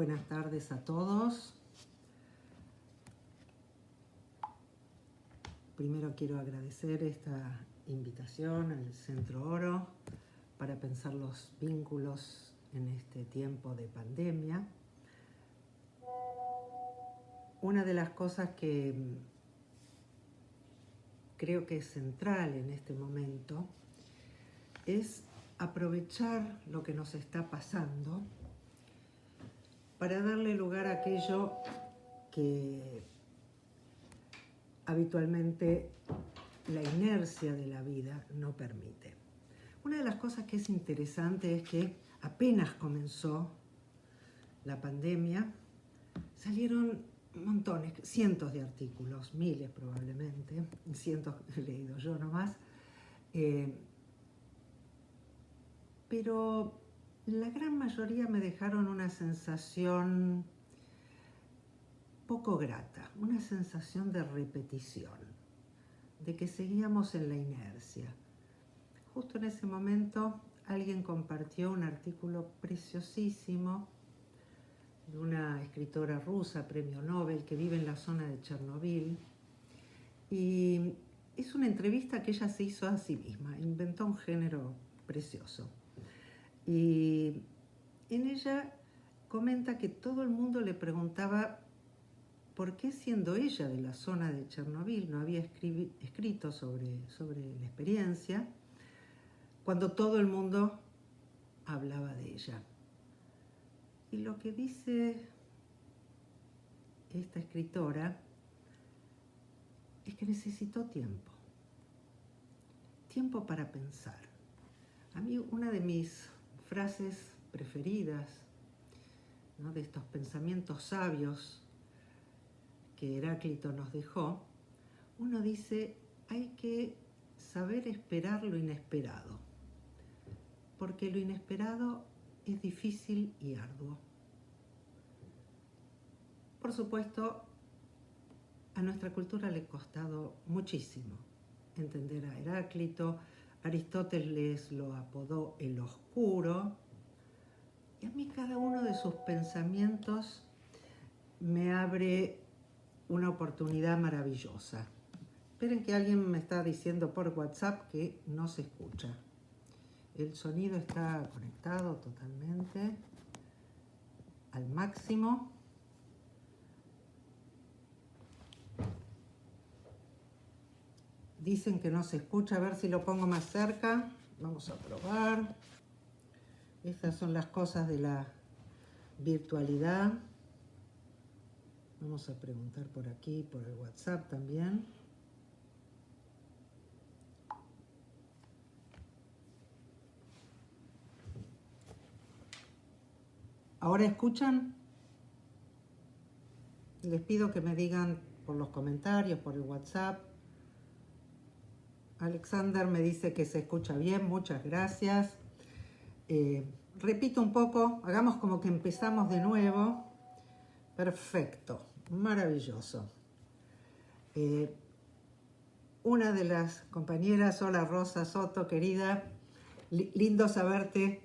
Buenas tardes a todos. Primero quiero agradecer esta invitación al Centro Oro para pensar los vínculos en este tiempo de pandemia. Una de las cosas que creo que es central en este momento es aprovechar lo que nos está pasando para darle lugar a aquello que habitualmente la inercia de la vida no permite. Una de las cosas que es interesante es que apenas comenzó la pandemia, salieron montones, cientos de artículos, miles probablemente, cientos he leído yo nomás, pero la gran mayoría me dejaron una sensación poco grata, una sensación de repetición, de que seguíamos en la inercia. Justo en ese momento alguien compartió un artículo preciosísimo de una escritora rusa, premio Nobel, que vive en la zona de Chernobyl, y es una entrevista que ella se hizo a sí misma, inventó un género precioso. Y en ella comenta que todo el mundo le preguntaba por qué, siendo ella de la zona de Chernobyl, no había escrito sobre la experiencia, cuando todo el mundo hablaba de ella. Y lo que dice esta escritora es que necesitó tiempo para pensar. A mí una de mis frases preferidas, ¿no?, de estos pensamientos sabios que Heráclito nos dejó, uno dice: hay que saber esperar lo inesperado, porque lo inesperado es difícil y arduo. Por supuesto, a nuestra cultura le ha costado muchísimo entender a Heráclito. Aristóteles lo apodó el oscuro, y a mí cada uno de sus pensamientos me abre una oportunidad maravillosa. Esperen, que alguien me está diciendo por WhatsApp que no se escucha. El sonido está conectado totalmente al máximo. Dicen que no se escucha, a ver si lo pongo más cerca. Vamos a probar. Estas son las cosas de la virtualidad. Vamos a preguntar por aquí, por el WhatsApp también. ¿Ahora escuchan? Les pido que me digan por los comentarios, por el WhatsApp. Alexander me dice que se escucha bien, muchas gracias. Repito un poco, hagamos como que empezamos de nuevo. Perfecto, maravilloso. Una de las compañeras, hola Rosa Soto, querida, lindo saberte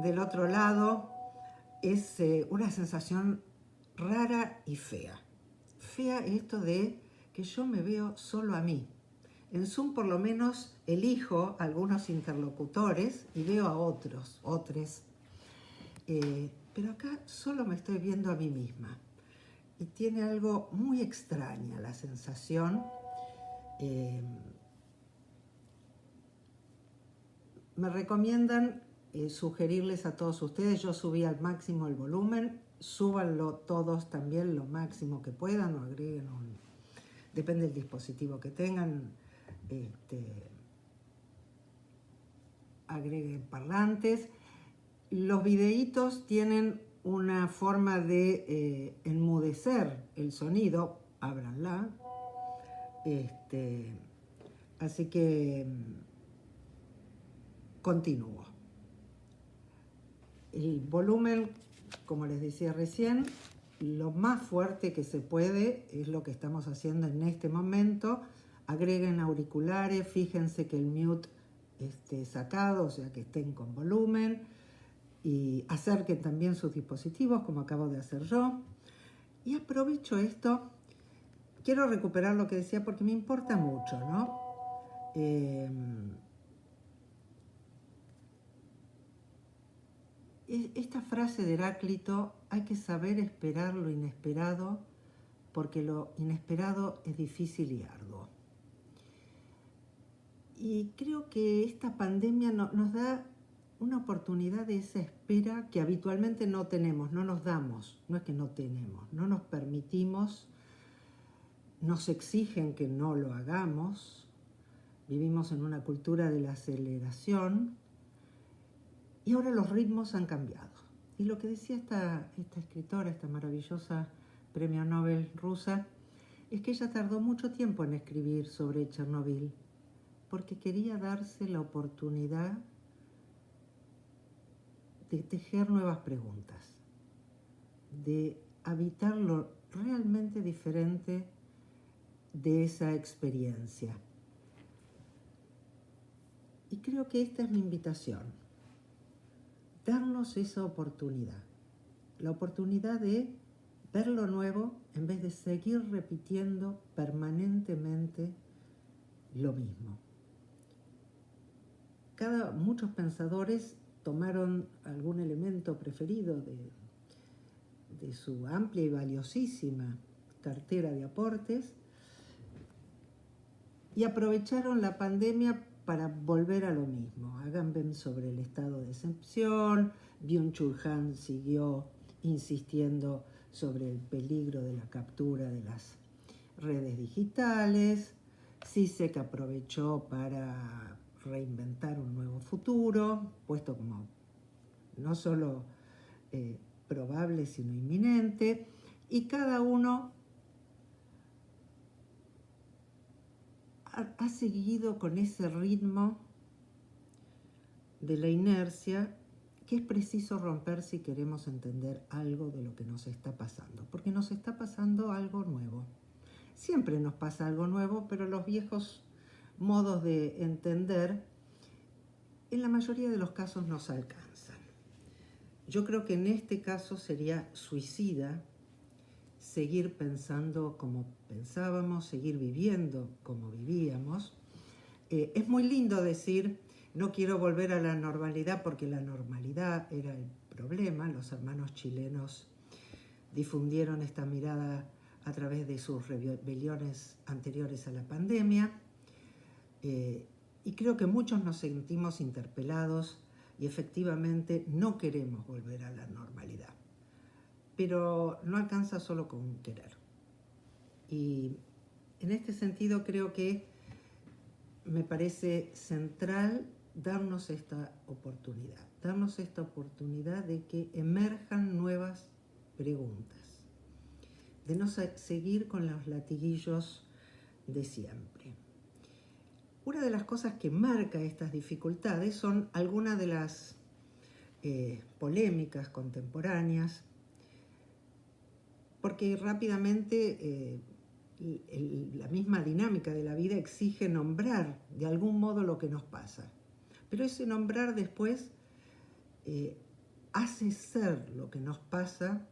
del otro lado. Es una sensación rara y fea. Fea esto de que yo me veo solo a mí. En Zoom por lo menos elijo algunos interlocutores y veo a otros. Pero acá solo me estoy viendo a mí misma. Y tiene algo muy extraña la sensación. Me recomiendan sugerirles a todos ustedes, yo subí al máximo el volumen, súbanlo todos también lo máximo que puedan, o agreguen depende del dispositivo que tengan, agreguen parlantes. Los videitos tienen una forma de enmudecer el sonido, ábranla. Así que continúo. El volumen, como les decía recién, lo más fuerte que se puede es lo que estamos haciendo en este momento. Agreguen auriculares, fíjense que el mute esté sacado, o sea que estén con volumen. y acerquen también sus dispositivos, como acabo de hacer yo. Y aprovecho esto, quiero recuperar lo que decía porque me importa mucho, ¿no? Esta frase de Heráclito, hay que saber esperar lo inesperado, porque lo inesperado es difícil y arduo. Y creo que esta pandemia nos da una oportunidad de esa espera que habitualmente no tenemos, no nos damos, no es que no tenemos, no nos permitimos, nos exigen que no lo hagamos, vivimos en una cultura de la aceleración y ahora los ritmos han cambiado. Y lo que decía esta escritora, esta maravillosa premio Nobel rusa, es que ella tardó mucho tiempo en escribir sobre Chernobyl, porque quería darse la oportunidad de tejer nuevas preguntas, de habitar lo realmente diferente de esa experiencia. Y creo que esta es mi invitación, darnos esa oportunidad, la oportunidad de ver lo nuevo en vez de seguir repitiendo permanentemente lo mismo. Muchos pensadores tomaron algún elemento preferido de su amplia y valiosísima cartera de aportes y aprovecharon la pandemia para volver a lo mismo. Agamben sobre el estado de excepción, Byung-Chul Han siguió insistiendo sobre el peligro de la captura de las redes digitales, Zizek aprovechó para reinventar un nuevo futuro, puesto como no solo probable, sino inminente, y cada uno ha seguido con ese ritmo de la inercia que es preciso romper si queremos entender algo de lo que nos está pasando, porque nos está pasando algo nuevo. Siempre nos pasa algo nuevo, pero los viejos modos de entender en la mayoría de los casos nos alcanzan. Yo creo que en este caso sería suicida seguir pensando como pensábamos, seguir viviendo como vivíamos. Es muy lindo decir, no quiero volver a la normalidad porque la normalidad era el problema. Los hermanos chilenos difundieron esta mirada a través de sus rebeliones anteriores a la pandemia. Y creo que muchos nos sentimos interpelados y efectivamente no queremos volver a la normalidad. Pero no alcanza solo con querer. Y en este sentido creo que me parece central darnos esta oportunidad de que emerjan nuevas preguntas, de no seguir con los latiguillos de siempre. Una de las cosas que marca estas dificultades son algunas de las polémicas contemporáneas, porque rápidamente la misma dinámica de la vida exige nombrar de algún modo lo que nos pasa. Pero ese nombrar después hace ser lo que nos pasa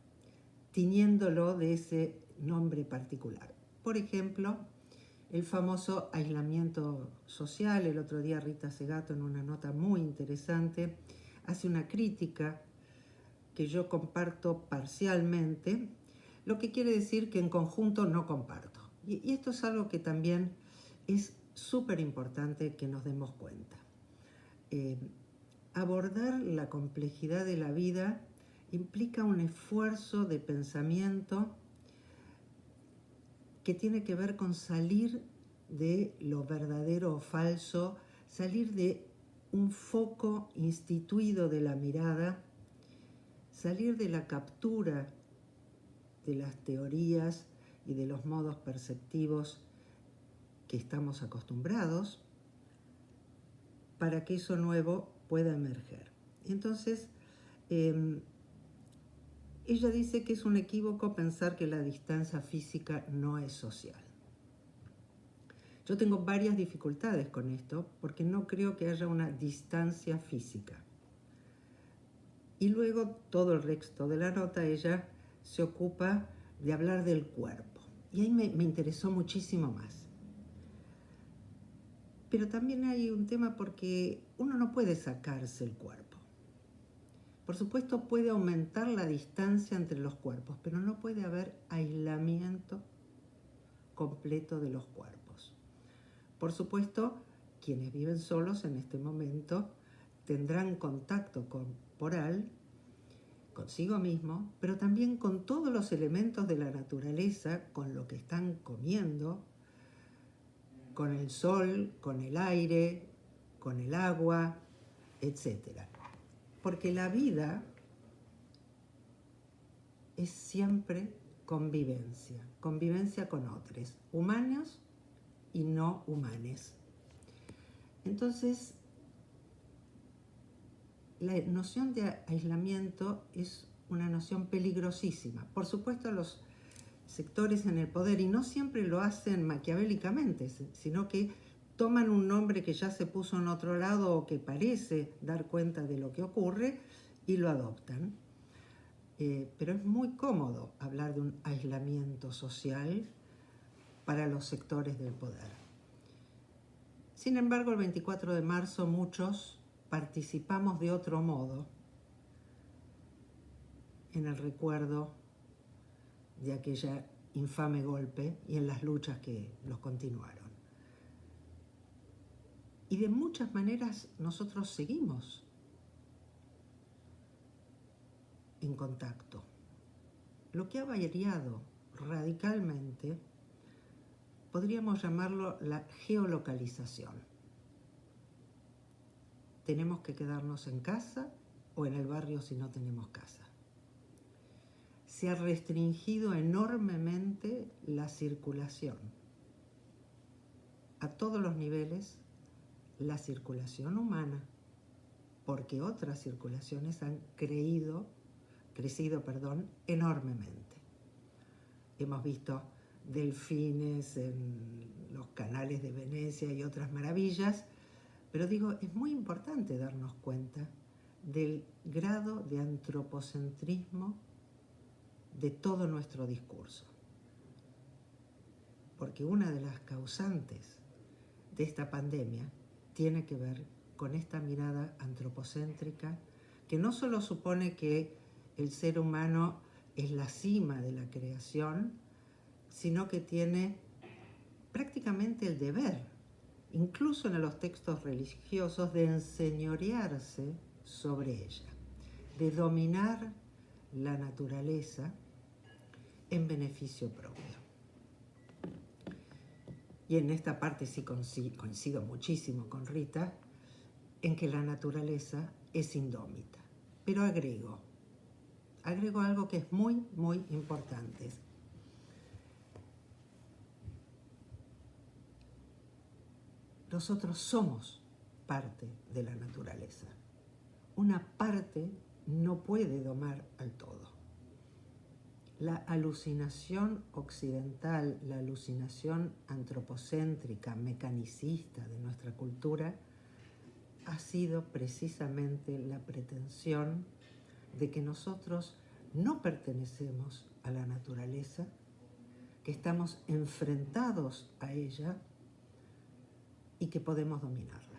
tiñéndolo de ese nombre particular. Por ejemplo, el famoso aislamiento social. El otro día Rita Segato, en una nota muy interesante, hace una crítica que yo comparto parcialmente, lo que quiere decir que en conjunto no comparto. Y esto es algo que también es súper importante que nos demos cuenta. Abordar la complejidad de la vida implica un esfuerzo de pensamiento que tiene que ver con salir de lo verdadero o falso, salir de un foco instituido de la mirada, salir de la captura de las teorías y de los modos perceptivos que estamos acostumbrados para que eso nuevo pueda emerger. Entonces, ella dice que es un equívoco pensar que la distancia física no es social. Yo tengo varias dificultades con esto porque no creo que haya una distancia física. Y luego todo el resto de la nota ella se ocupa de hablar del cuerpo. Y ahí me interesó muchísimo más. Pero también hay un tema porque uno no puede sacarse el cuerpo. Por supuesto puede aumentar la distancia entre los cuerpos, pero no puede haber aislamiento completo de los cuerpos. Por supuesto, quienes viven solos en este momento tendrán contacto corporal consigo mismo, pero también con todos los elementos de la naturaleza, con lo que están comiendo, con el sol, con el aire, con el agua, etc. Porque la vida es siempre convivencia, convivencia con otros, humanos y no humanos. Entonces, la noción de aislamiento es una noción peligrosísima. Por supuesto, los sectores en el poder, y no siempre lo hacen maquiavélicamente, sino que toman un nombre que ya se puso en otro lado o que parece dar cuenta de lo que ocurre y lo adoptan. Pero es muy cómodo hablar de un aislamiento social para los sectores del poder. Sin embargo, el 24 de marzo muchos participamos de otro modo en el recuerdo de aquella infame golpe y en las luchas que los continuaron. Y de muchas maneras nosotros seguimos en contacto. Lo que ha variado radicalmente podríamos llamarlo la geolocalización. Tenemos que quedarnos en casa o en el barrio si no tenemos casa. Se ha restringido enormemente la circulación. A todos los niveles, la circulación humana, porque otras circulaciones han crecido enormemente. Hemos visto delfines en los canales de Venecia y otras maravillas, pero digo, es muy importante darnos cuenta del grado de antropocentrismo de todo nuestro discurso. Porque una de las causantes de esta pandemia tiene que ver con esta mirada antropocéntrica que no solo supone que el ser humano es la cima de la creación, sino que tiene prácticamente el deber, incluso en los textos religiosos, de enseñorearse sobre ella, de dominar la naturaleza en beneficio propio. Y en esta parte sí coincido muchísimo con Rita, en que la naturaleza es indómita. Pero agrego algo que es muy, muy importante. Nosotros somos parte de la naturaleza. Una parte no puede domar al todo. La alucinación occidental, la alucinación antropocéntrica, mecanicista de nuestra cultura, ha sido precisamente la pretensión de que nosotros no pertenecemos a la naturaleza, que estamos enfrentados a ella y que podemos dominarla.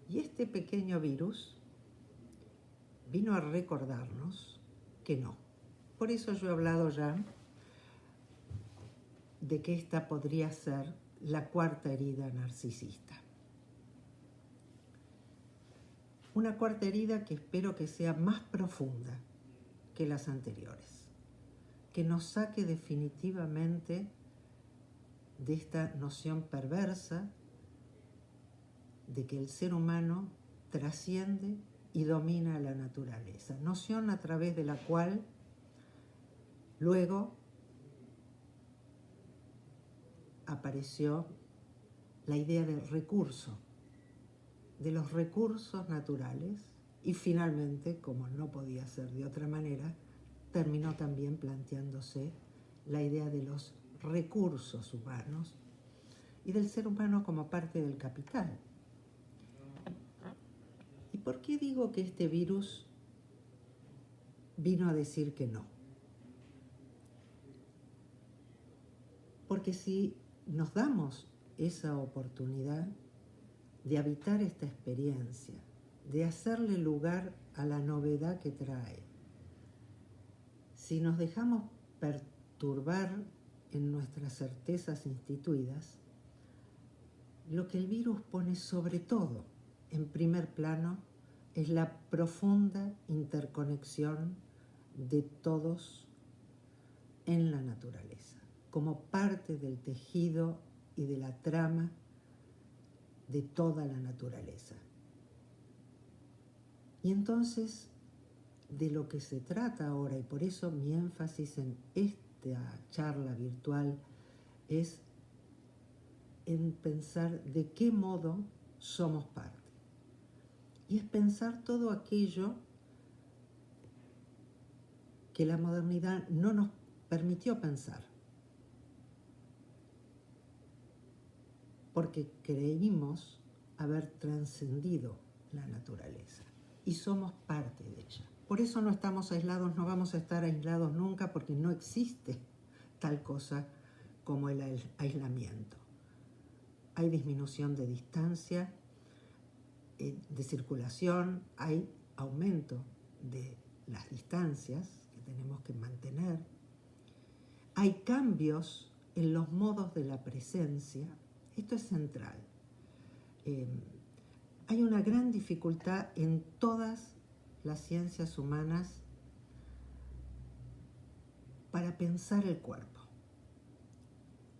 Y este pequeño virus vino a recordarnos que no. Por eso yo he hablado ya de que esta podría ser la cuarta herida narcisista. Una cuarta herida que espero que sea más profunda que las anteriores, que nos saque definitivamente de esta noción perversa de que el ser humano trasciende y domina a la naturaleza, noción a través de la cual luego apareció la idea del recurso, de los recursos naturales, y finalmente, como no podía ser de otra manera, terminó también planteándose la idea de los recursos humanos y del ser humano como parte del capital. ¿Y por qué digo que este virus vino a decir que no. Porque si nos damos esa oportunidad de habitar esta experiencia, de hacerle lugar a la novedad que trae, si nos dejamos perturbar en nuestras certezas instituidas, lo que el virus pone sobre todo en primer plano es la profunda interconexión de todos en la naturaleza, como parte del tejido y de la trama de toda la naturaleza. Y entonces, de lo que se trata ahora, y por eso mi énfasis en esta charla virtual es en pensar de qué modo somos parte. Y es pensar todo aquello que la modernidad no nos permitió pensar. Porque creímos haber trascendido la naturaleza y somos parte de ella. Por eso no estamos aislados, no vamos a estar aislados nunca, porque no existe tal cosa como el aislamiento. Hay disminución de distancia, de circulación, hay aumento de las distancias que tenemos que mantener, hay cambios en los modos de la presencia. Esto es central. Hay una gran dificultad en todas las ciencias humanas para pensar el cuerpo.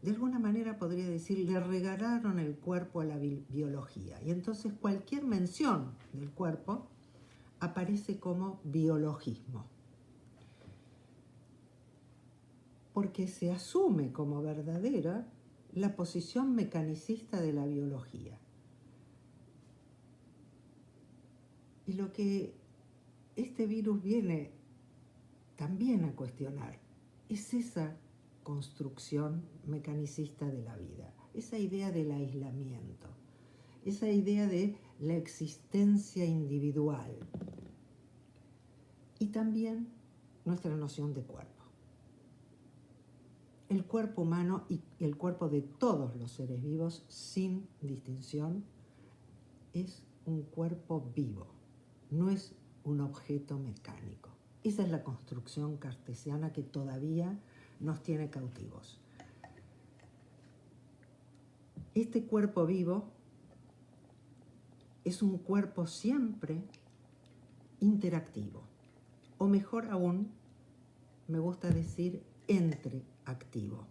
De alguna manera podría decir, le regalaron el cuerpo a la biología. Y entonces cualquier mención del cuerpo aparece como biologismo. Porque se asume como verdadera la posición mecanicista de la biología. Y lo que este virus viene también a cuestionar es esa construcción mecanicista de la vida, esa idea del aislamiento, esa idea de la existencia individual y también nuestra noción de cuerpo. El cuerpo humano y el cuerpo de todos los seres vivos, sin distinción, es un cuerpo vivo, no es un objeto mecánico. Esa es la construcción cartesiana que todavía nos tiene cautivos. Este cuerpo vivo es un cuerpo siempre interactivo, o mejor aún, me gusta decir entreactivo.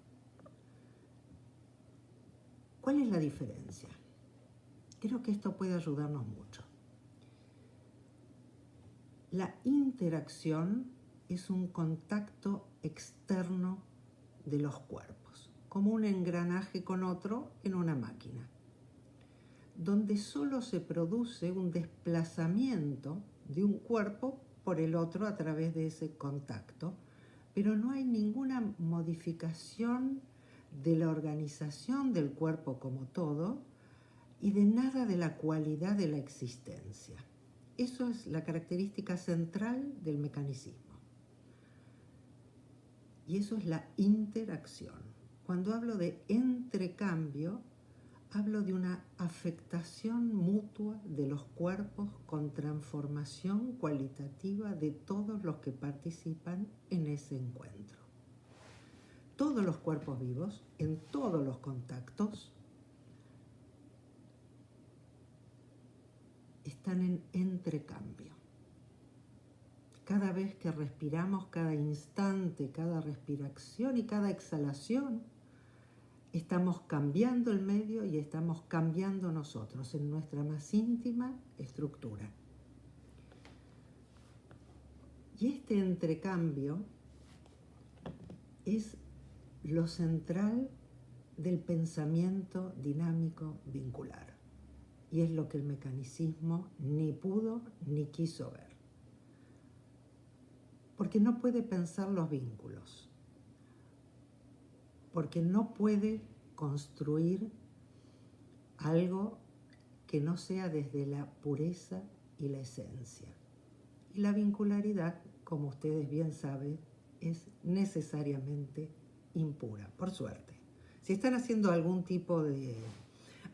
¿Cuál es la diferencia? Creo que esto puede ayudarnos mucho. La interacción es un contacto externo de los cuerpos, como un engranaje con otro en una máquina, donde solo se produce un desplazamiento de un cuerpo por el otro a través de ese contacto, pero no hay ninguna modificación de la organización del cuerpo como todo y de nada de la cualidad de la existencia. Eso es la característica central del mecanicismo. Y eso es la interacción. Cuando hablo de entrecambio, hablo de una afectación mutua de los cuerpos con transformación cualitativa de todos los que participan en ese encuentro. Todos los cuerpos vivos, en todos los contactos, están en entrecambio. Cada vez que respiramos, cada instante, cada respiración y cada exhalación, estamos cambiando el medio y estamos cambiando nosotros en nuestra más íntima estructura. Y este entrecambio es lo central del pensamiento dinámico vincular. Y es lo que el mecanicismo ni pudo ni quiso ver. Porque no puede pensar los vínculos. Porque no puede construir algo que no sea desde la pureza y la esencia. Y la vincularidad como ustedes bien saben, es necesariamente impura, por suerte. Si están haciendo algún tipo de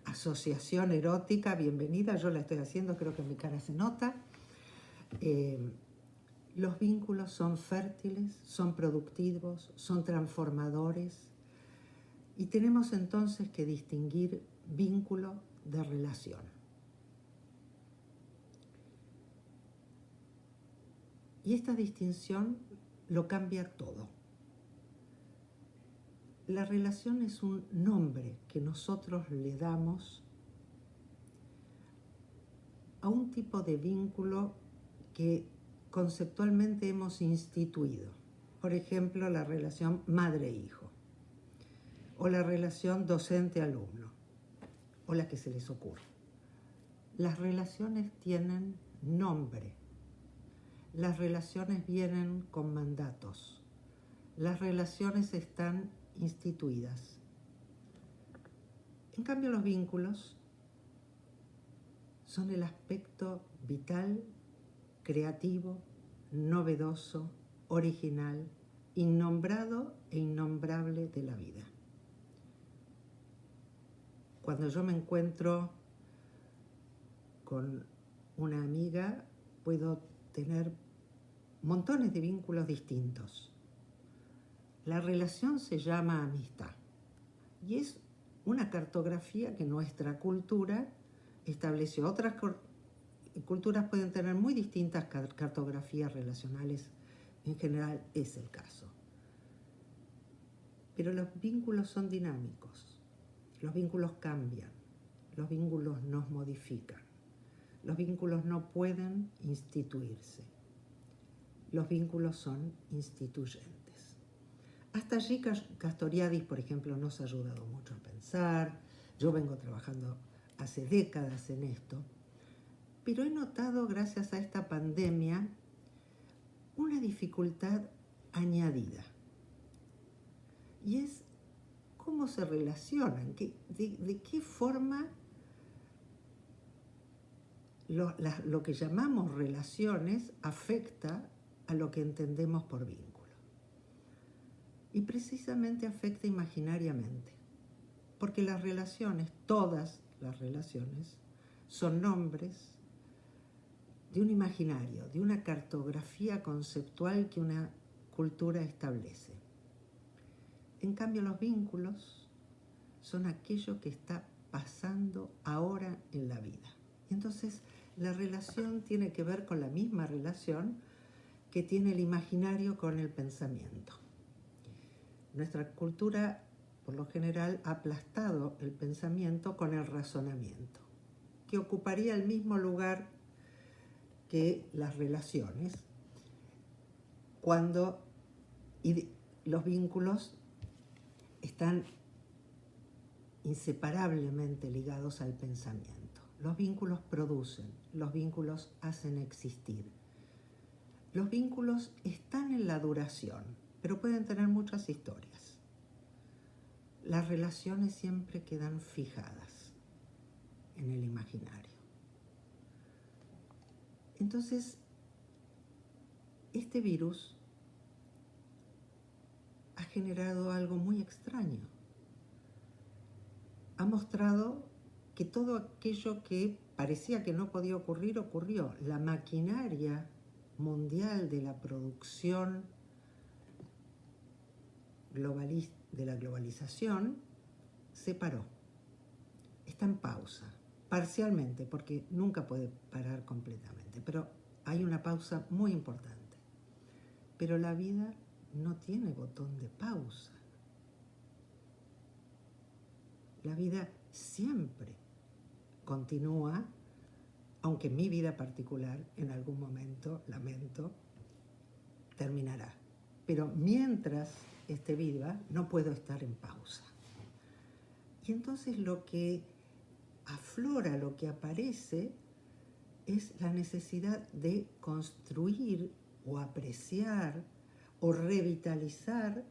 asociación erótica, bienvenida, yo la estoy haciendo, creo que en mi cara se nota. Los vínculos son fértiles, son productivos, son transformadores y tenemos entonces que distinguir vínculo de relación. Y esta distinción lo cambia todo. La relación es un nombre que nosotros le damos a un tipo de vínculo que conceptualmente hemos instituido. Por ejemplo, la relación madre-hijo, o la relación docente-alumno, o la que se les ocurra. Las relaciones tienen nombre. Las relaciones vienen con mandatos. Las relaciones están instituidas. En cambio, los vínculos son el aspecto vital, creativo, novedoso, original, innombrado e innombrable de la vida. Cuando yo me encuentro con una amiga, puedo tener montones de vínculos distintos. La relación se llama amistad y es una cartografía que nuestra cultura estableció. Otras culturas pueden tener muy distintas cartografías relacionales, en general es el caso. Pero los vínculos son dinámicos, los vínculos cambian, los vínculos nos modifican, los vínculos no pueden instituirse, los vínculos son instituyentes. Hasta allí Castoriadis, por ejemplo, nos ha ayudado mucho a pensar. Yo vengo trabajando hace décadas en esto, pero he notado, gracias a esta pandemia, una dificultad añadida. Y es cómo se relacionan, de qué forma lo que llamamos relaciones afecta a lo que entendemos por vínculo. Y precisamente afecta imaginariamente, porque las relaciones, todas las relaciones, son nombres de un imaginario, de una cartografía conceptual que una cultura establece. En cambio, los vínculos son aquello que está pasando ahora en la vida. Entonces, la relación tiene que ver con la misma relación que tiene el imaginario con el pensamiento. Nuestra cultura, por lo general, ha aplastado el pensamiento con el razonamiento, que ocuparía el mismo lugar que las relaciones, cuando los vínculos están inseparablemente ligados al pensamiento. Los vínculos producen, los vínculos hacen existir. Los vínculos están en la duración, pero pueden tener muchas historias. Las relaciones siempre quedan fijadas en el imaginario. Entonces, este virus ha generado algo muy extraño. Ha mostrado que todo aquello que parecía que no podía ocurrir, ocurrió. La maquinaria mundial de la producción de la globalización se paró. Está en pausa, parcialmente, porque nunca puede parar completamente, pero hay una pausa muy importante. Pero la vida no tiene botón de pausa. La vida siempre continúa, aunque mi vida particular en algún momento, lamento, terminará. Pero mientras esté viva, no puedo estar en pausa. Y entonces lo que aflora, lo que aparece, es la necesidad de construir o apreciar o revitalizar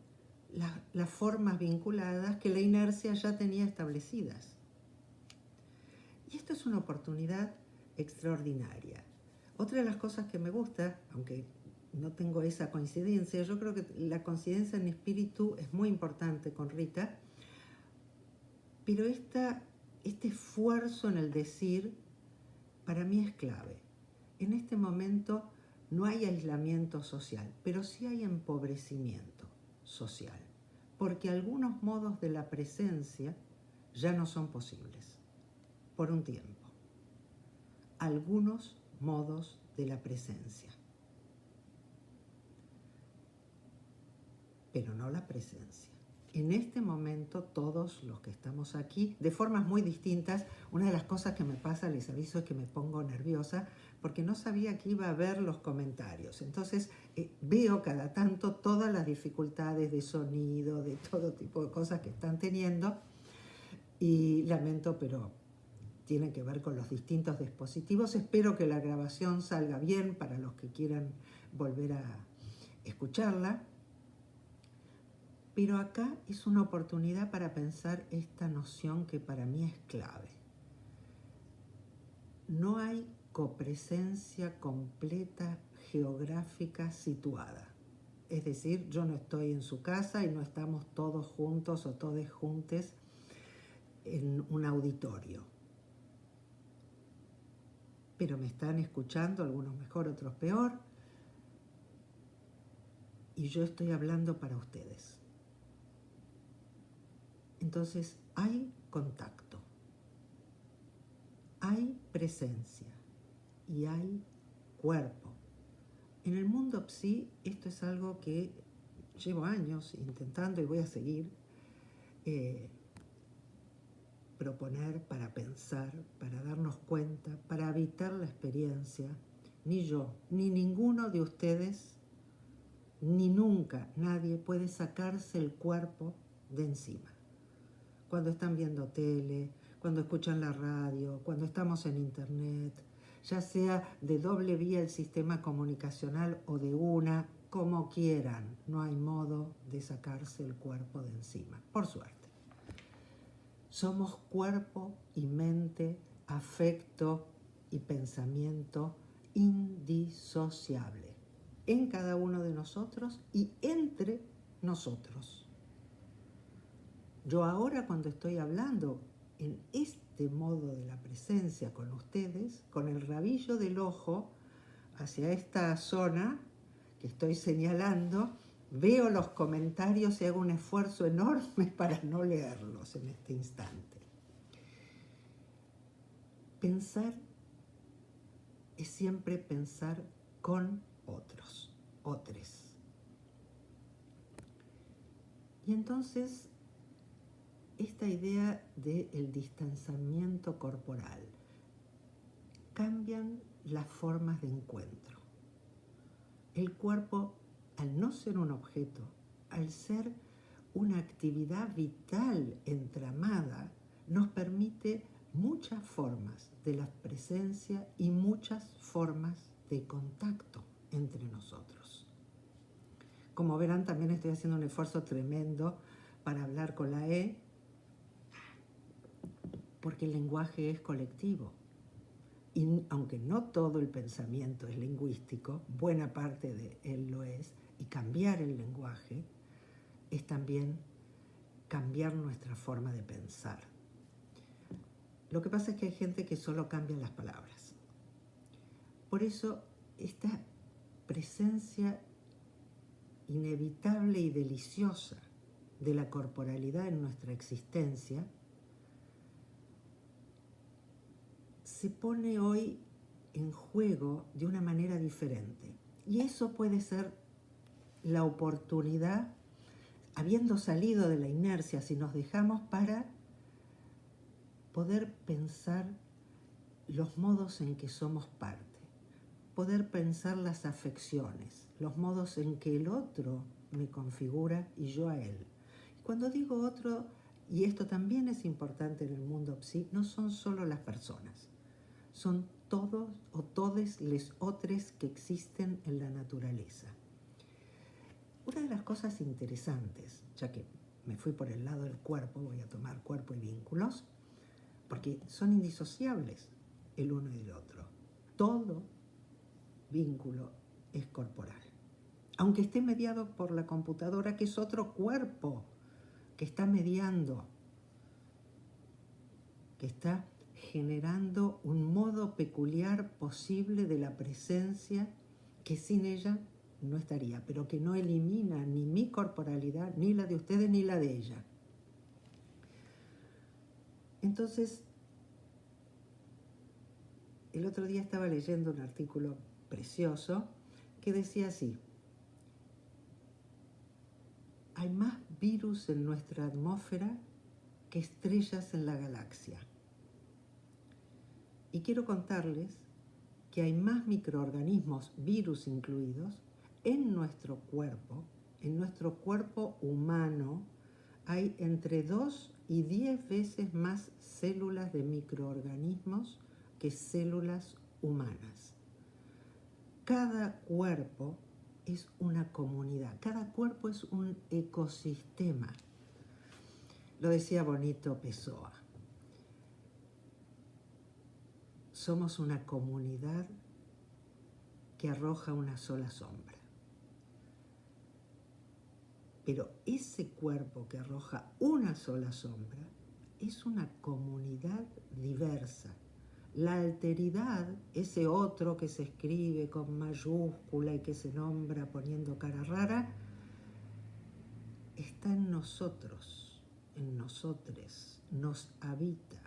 las formas vinculadas que la inercia ya tenía establecidas. Y esto es una oportunidad extraordinaria. Otra de las cosas que me gusta, aunque no tengo esa coincidencia. Yo creo que la coincidencia en espíritu es muy importante con Rita, pero este esfuerzo en el decir para mí es clave. En este momento no hay aislamiento social, pero sí hay empobrecimiento social, porque algunos modos de la presencia ya no son posibles, por un tiempo. Algunos modos de la presencia, pero no la presencia. En este momento, todos los que estamos aquí, de formas muy distintas, una de las cosas que me pasa, les aviso, es que me pongo nerviosa porque no sabía que iba a ver los comentarios. Entonces, veo cada tanto todas las dificultades de sonido, de todo tipo de cosas que están teniendo, y lamento, pero tiene que ver con los distintos dispositivos. Espero que la grabación salga bien para los que quieran volver a escucharla. Pero acá es una oportunidad para pensar esta noción que para mí es clave. No hay copresencia completa geográfica situada. Es decir, yo no estoy en su casa y no estamos todos juntos o todes juntes en un auditorio. Pero me están escuchando, algunos mejor, otros peor, y yo estoy hablando para ustedes. Entonces hay contacto, hay presencia y hay cuerpo. En el mundo psi esto es algo que llevo años intentando y voy a seguir proponer para pensar, para darnos cuenta, para habitar la experiencia. Ni yo, ni ninguno de ustedes, ni nunca nadie puede sacarse el cuerpo de encima. Cuando están viendo tele, cuando escuchan la radio, cuando estamos en internet, ya sea de doble vía el sistema comunicacional o de una, como quieran, no hay modo de sacarse el cuerpo de encima, por suerte. Somos cuerpo y mente, afecto y pensamiento indisociable en cada uno de nosotros y entre nosotros. Yo ahora, cuando estoy hablando en este modo de la presencia con ustedes, con el rabillo del ojo hacia esta zona que estoy señalando, veo los comentarios y hago un esfuerzo enorme para no leerlos en este instante. Pensar es siempre pensar con otros, otros. Y entonces, esta idea del distanciamiento corporal, cambian las formas de encuentro. El cuerpo, al no ser un objeto, al ser una actividad vital entramada, nos permite muchas formas de la presencia y muchas formas de contacto entre nosotros. Como verán, también estoy haciendo un esfuerzo tremendo para hablar con la E, porque el lenguaje es colectivo. Y aunque no todo el pensamiento es lingüístico, buena parte de él lo es, y cambiar el lenguaje es también cambiar nuestra forma de pensar. Lo que pasa es que hay gente que solo cambia las palabras. Por eso, esta presencia inevitable y deliciosa de la corporalidad en nuestra existencia se pone hoy en juego de una manera diferente. Y eso puede ser la oportunidad, habiendo salido de la inercia, si nos dejamos, para poder pensar los modos en que somos parte, poder pensar las afecciones, los modos en que el otro me configura y yo a él. Cuando digo otro, y esto también es importante en el mundo psi, no son solo las personas, son todos o todes les otres que existen en la naturaleza. Una de las cosas interesantes, ya que me fui por el lado del cuerpo, voy a tomar cuerpo y vínculos, porque son indisociables el uno y el otro. Todo vínculo es corporal. aunque esté mediado por la computadora, que es otro cuerpo que está mediando, que está generando un modo peculiar posible de la presencia que sin ella no estaría, pero que no elimina ni mi corporalidad, ni la de ustedes, ni la de ella. Entonces, el otro día estaba leyendo un artículo precioso que decía así: hay más virus en nuestra atmósfera que estrellas en la galaxia. Y quiero contarles que hay más microorganismos, virus incluidos, en nuestro cuerpo humano. Hay entre 2 y 10 veces más células de microorganismos que células humanas. Cada cuerpo es una comunidad, cada cuerpo es un ecosistema. Lo decía Bonito Pessoa. Somos una comunidad que arroja una sola sombra. Pero ese cuerpo que arroja una sola sombra es una comunidad diversa. La alteridad, ese otro que se escribe con mayúscula y que se nombra poniendo cara rara, está en nosotros, en nosotres, nos habita.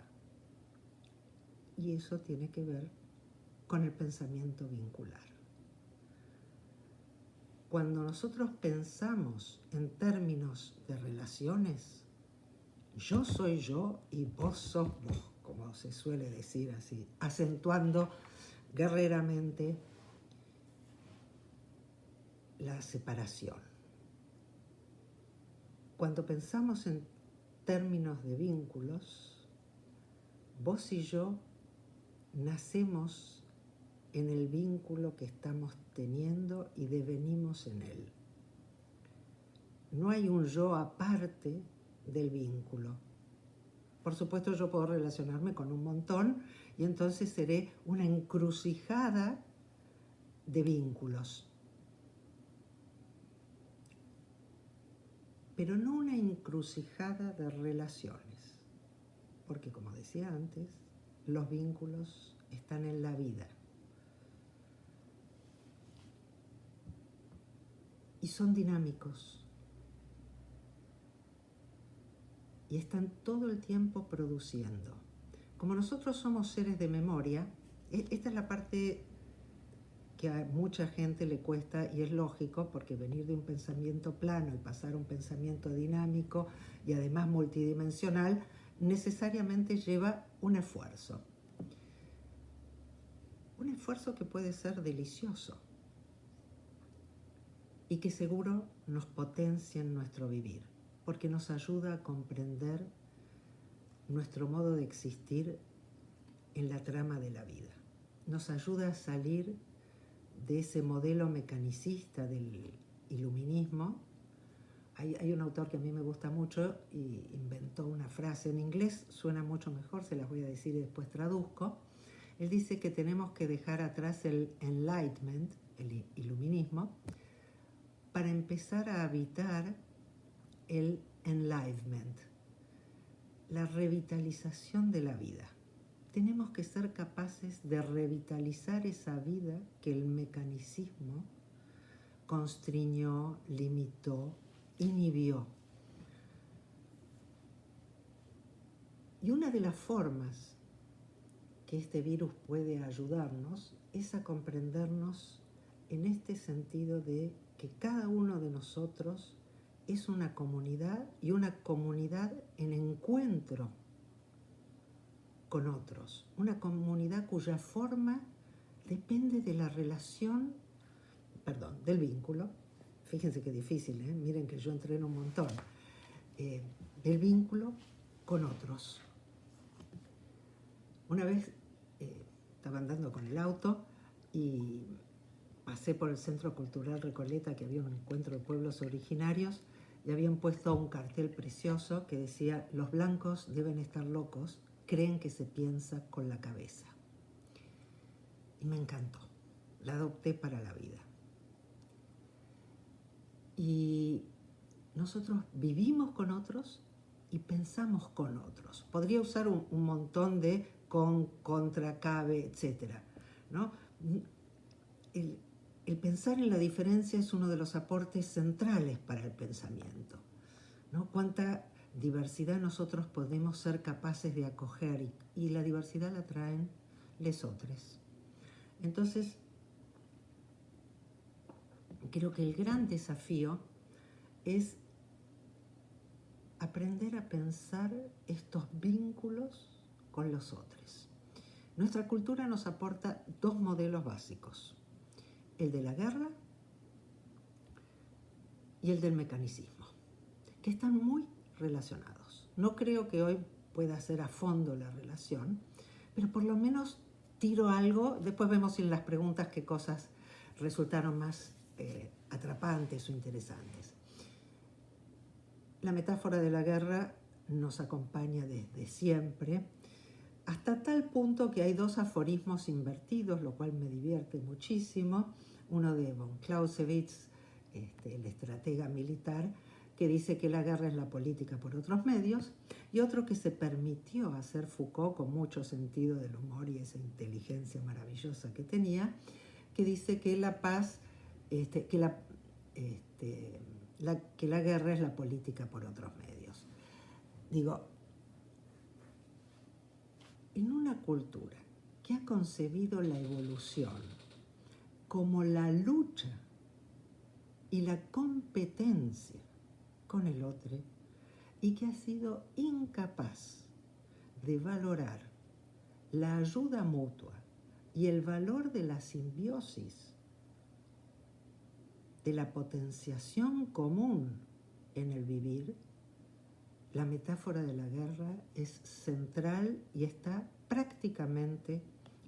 Y eso tiene que ver con el pensamiento vincular. Cuando nosotros pensamos en términos de relaciones, yo soy yo y vos sos vos, como se suele decir así, acentuando guerreramente la separación. Cuando pensamos en términos de vínculos, vos y yo nacemos en el vínculo que estamos teniendo y devenimos en él. No hay un yo aparte del vínculo. Por supuesto, yo puedo relacionarme con un montón y entonces seré una encrucijada de vínculos. Pero no una encrucijada de relaciones, porque como decía antes, los vínculos están en la vida. Y son dinámicos. Y están todo el tiempo produciendo. Como nosotros somos seres de memoria, esta es la parte que a mucha gente le cuesta, y es lógico, porque venir de un pensamiento plano y pasar a un pensamiento dinámico y además multidimensional necesariamente lleva un esfuerzo. Un esfuerzo que puede ser delicioso y que seguro nos potencia en nuestro vivir, porque nos ayuda a comprender nuestro modo de existir en la trama de la vida. Nos ayuda a salir de ese modelo mecanicista del iluminismo. Hay un autor que a mí me gusta mucho y inventó una frase en inglés, suena mucho mejor, se las voy a decir y después traduzco. Él dice que tenemos que dejar atrás el enlightenment, el iluminismo, para empezar a habitar el enlivenment, la revitalización de la vida. Tenemos que ser capaces de revitalizar esa vida que el mecanicismo constriñó, limitó, inhibió. Y una de las formas que este virus puede ayudarnos es a comprendernos en este sentido de que cada uno de nosotros es una comunidad y una comunidad en encuentro con otros, una comunidad cuya forma depende de la relación, del vínculo. Fíjense qué difícil, miren que yo entreno un montón, del vínculo con otros. Una vez estaba andando con el auto y pasé por el Centro Cultural Recoleta, que había un encuentro de pueblos originarios, y habían puesto un cartel precioso que decía: los blancos deben estar locos, creen que se piensa con la cabeza. Y me encantó, la adopté para la vida. Y nosotros vivimos con otros y pensamos con otros. Podría usar un montón de con, contra, cabe, etc., ¿no? El pensar en la diferencia es uno de los aportes centrales para el pensamiento, ¿no? Cuánta diversidad nosotros podemos ser capaces de acoger, y la diversidad la traen lesotres. Entonces, creo que el gran desafío es aprender a pensar estos vínculos con los otros. Nuestra cultura nos aporta dos modelos básicos: el de la guerra y el del mecanicismo, que están muy relacionados. No creo que hoy pueda ser a fondo la relación, pero por lo menos tiro algo, después vemos si en las preguntas qué cosas resultaron más atrapantes o interesantes. La metáfora de la guerra nos acompaña desde siempre, hasta tal punto que hay dos aforismos invertidos, lo cual me divierte muchísimo. Uno de von Clausewitz, el estratega militar, que dice que la guerra es la política por otros medios, y otro que se permitió hacer Foucault con mucho sentido del humor y esa inteligencia maravillosa que tenía, que dice que la paz, que la guerra es la política por otros medios. Digo, en una cultura que ha concebido la evolución como la lucha y la competencia con el otro, y que ha sido incapaz de valorar la ayuda mutua y el valor de la simbiosis, de la potenciación común en el vivir, la metáfora de la guerra es central y está prácticamente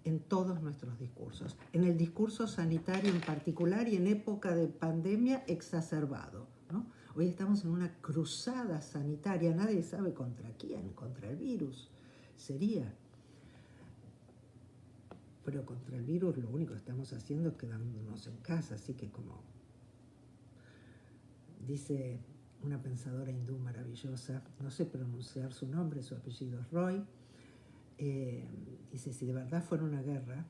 en todos nuestros discursos. En el discurso sanitario en particular y en época de pandemia exacerbado, ¿no? Hoy estamos en una cruzada sanitaria, nadie sabe contra quién, contra el virus sería. Pero contra el virus lo único que estamos haciendo es quedándonos en casa, así que como dice una pensadora hindú maravillosa, no sé pronunciar su nombre, su apellido es Roy, dice, si de verdad fuera una guerra,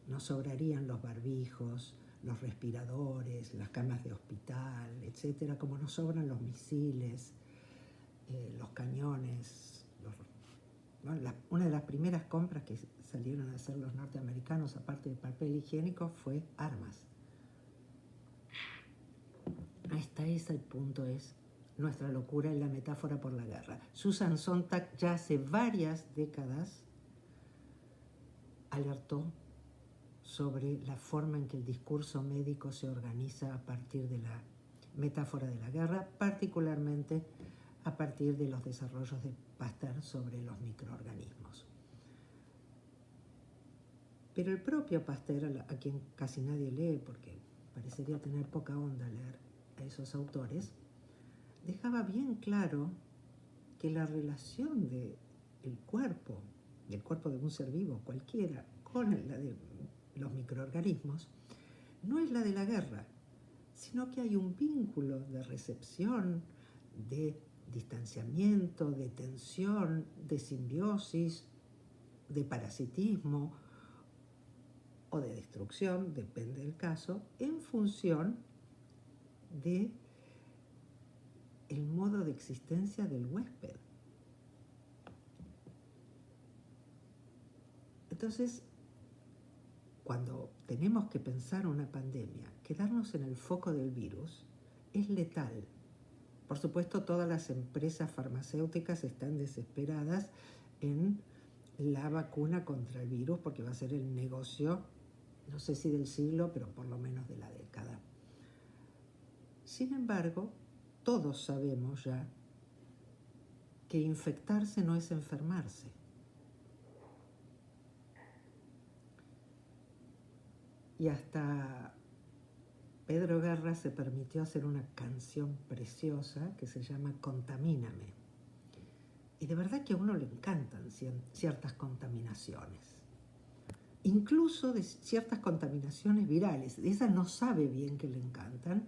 nos sobrarían los barbijos, los respiradores, las camas de hospital, etcétera, como nos sobran los misiles, los cañones. Una de las primeras compras que salieron a hacer los norteamericanos, aparte de papel higiénico, fue armas. Hasta ese punto es nuestra locura y la metáfora por la guerra. Susan Sontag ya hace varias décadas alertó sobre la forma en que el discurso médico se organiza a partir de la metáfora de la guerra, particularmente a partir de los desarrollos de Pasteur sobre los microorganismos. Pero el propio Pasteur, a quien casi nadie lee porque parecería tener poca onda leer a esos autores, dejaba bien claro que la relación del cuerpo de un ser vivo cualquiera, con la de los microorganismos, no es la de la guerra, sino que hay un vínculo de recepción, de distanciamiento, de tensión, de simbiosis, de parasitismo o de destrucción, depende del caso, en función de el modo de existencia del huésped. Entonces, cuando tenemos que pensar una pandemia, quedarnos en el foco del virus es letal. Por supuesto, todas las empresas farmacéuticas están desesperadas en la vacuna contra el virus porque va a ser el negocio, no sé si del siglo, pero por lo menos de la década. Sin embargo, todos sabemos ya que infectarse no es enfermarse. Y hasta Pedro Guerra se permitió hacer una canción preciosa que se llama Contamíname. Y de verdad que a uno le encantan ciertas contaminaciones. Incluso de ciertas contaminaciones virales. De esas no sabe bien que le encantan,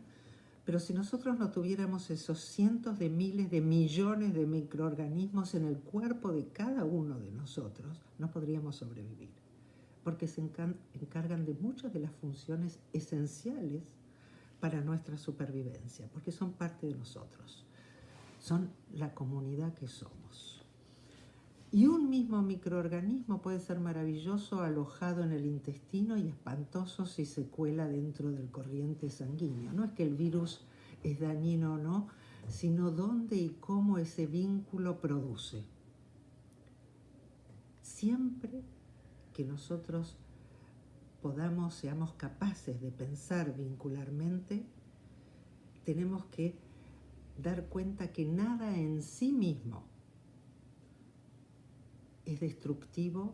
Pero si nosotros no tuviéramos esos cientos de miles de millones de microorganismos en el cuerpo de cada uno de nosotros, no podríamos sobrevivir, porque se encargan de muchas de las funciones esenciales para nuestra supervivencia, porque son parte de nosotros, son la comunidad que somos. Y un mismo microorganismo puede ser maravilloso alojado en el intestino y espantoso si se cuela dentro del corriente sanguíneo. No es que el virus es dañino o no, sino dónde y cómo ese vínculo produce. Siempre que nosotros seamos capaces de pensar vincularmente, tenemos que dar cuenta que nada en sí mismo es destructivo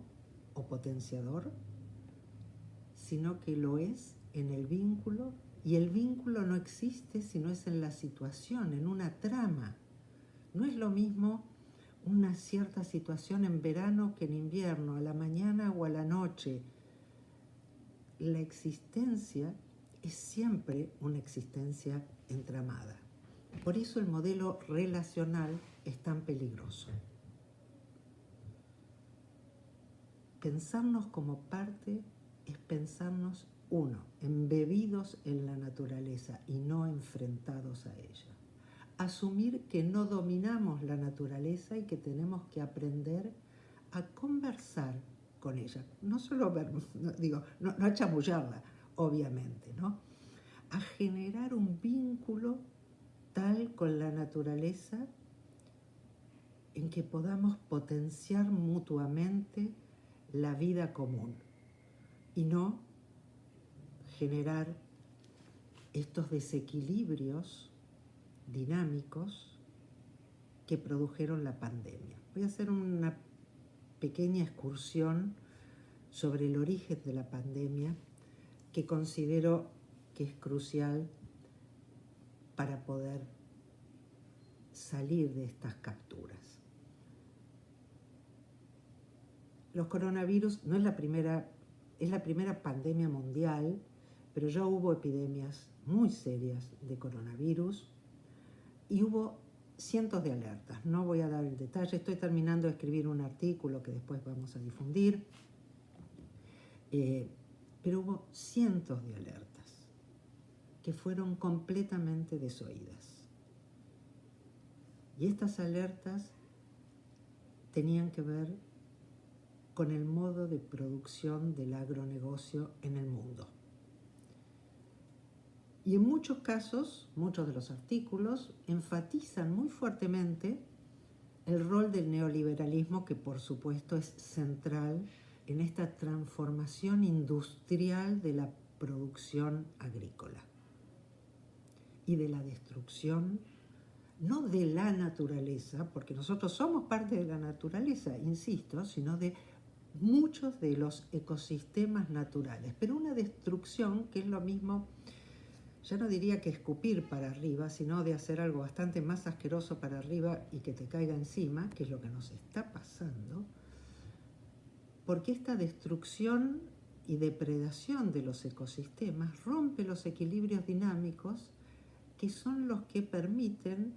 o potenciador, sino que lo es en el vínculo, y el vínculo no existe si no es en la situación, en una trama. No es lo mismo una cierta situación en verano que en invierno, a la mañana o a la noche. La existencia es siempre una existencia entramada. Por eso el modelo relacional es tan peligroso. Pensarnos como parte es pensarnos, uno, embebidos en la naturaleza y no enfrentados a ella. Asumir que no dominamos la naturaleza y que tenemos que aprender a conversar con ella. No solo no a chamullarla, obviamente, ¿no? A generar un vínculo tal con la naturaleza en que podamos potenciar mutuamente la vida común y no generar estos desequilibrios dinámicos que produjeron la pandemia. Voy a hacer una pequeña excursión sobre el origen de la pandemia que considero que es crucial para poder salir de estas capturas. Los coronavirus no es la primera pandemia mundial, pero ya hubo epidemias muy serias de coronavirus y hubo cientos de alertas. No voy a dar el detalle, estoy terminando de escribir un artículo que después vamos a difundir, pero hubo cientos de alertas que fueron completamente desoídas. Y estas alertas tenían que ver con el modo de producción del agronegocio en el mundo. Y en muchos casos, muchos de los artículos enfatizan muy fuertemente el rol del neoliberalismo, que por supuesto es central en esta transformación industrial de la producción agrícola y de la destrucción, no de la naturaleza, porque nosotros somos parte de la naturaleza, insisto, sino de muchos de los ecosistemas naturales, pero una destrucción que es lo mismo, ya no diría que escupir para arriba, sino de hacer algo bastante más asqueroso para arriba y que te caiga encima, que es lo que nos está pasando, porque esta destrucción y depredación de los ecosistemas rompe los equilibrios dinámicos que son los que permiten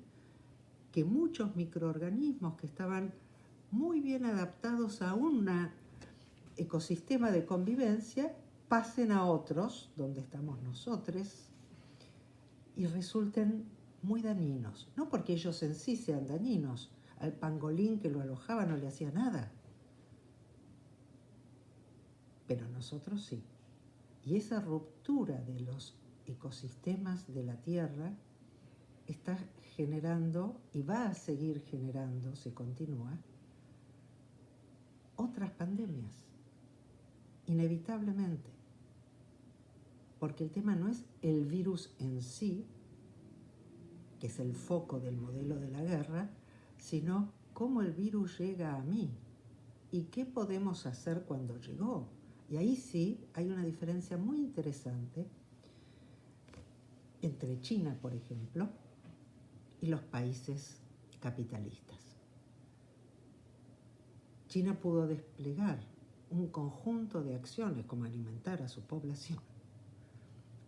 que muchos microorganismos que estaban muy bien adaptados a un ecosistema de convivencia pasen a otros, donde estamos nosotros, y resulten muy dañinos. No porque ellos en sí sean dañinos, al pangolín que lo alojaba no le hacía nada, pero nosotros sí. Y esa ruptura de los ecosistemas de la Tierra está generando y va a seguir generando, se continúa, otras pandemias, inevitablemente. Porque el tema no es el virus en sí, que es el foco del modelo de la guerra, sino cómo el virus llega a mí y qué podemos hacer cuando llegó. Y ahí sí hay una diferencia muy interesante entre China, por ejemplo, y los países capitalistas. China pudo desplegar un conjunto de acciones como alimentar a su población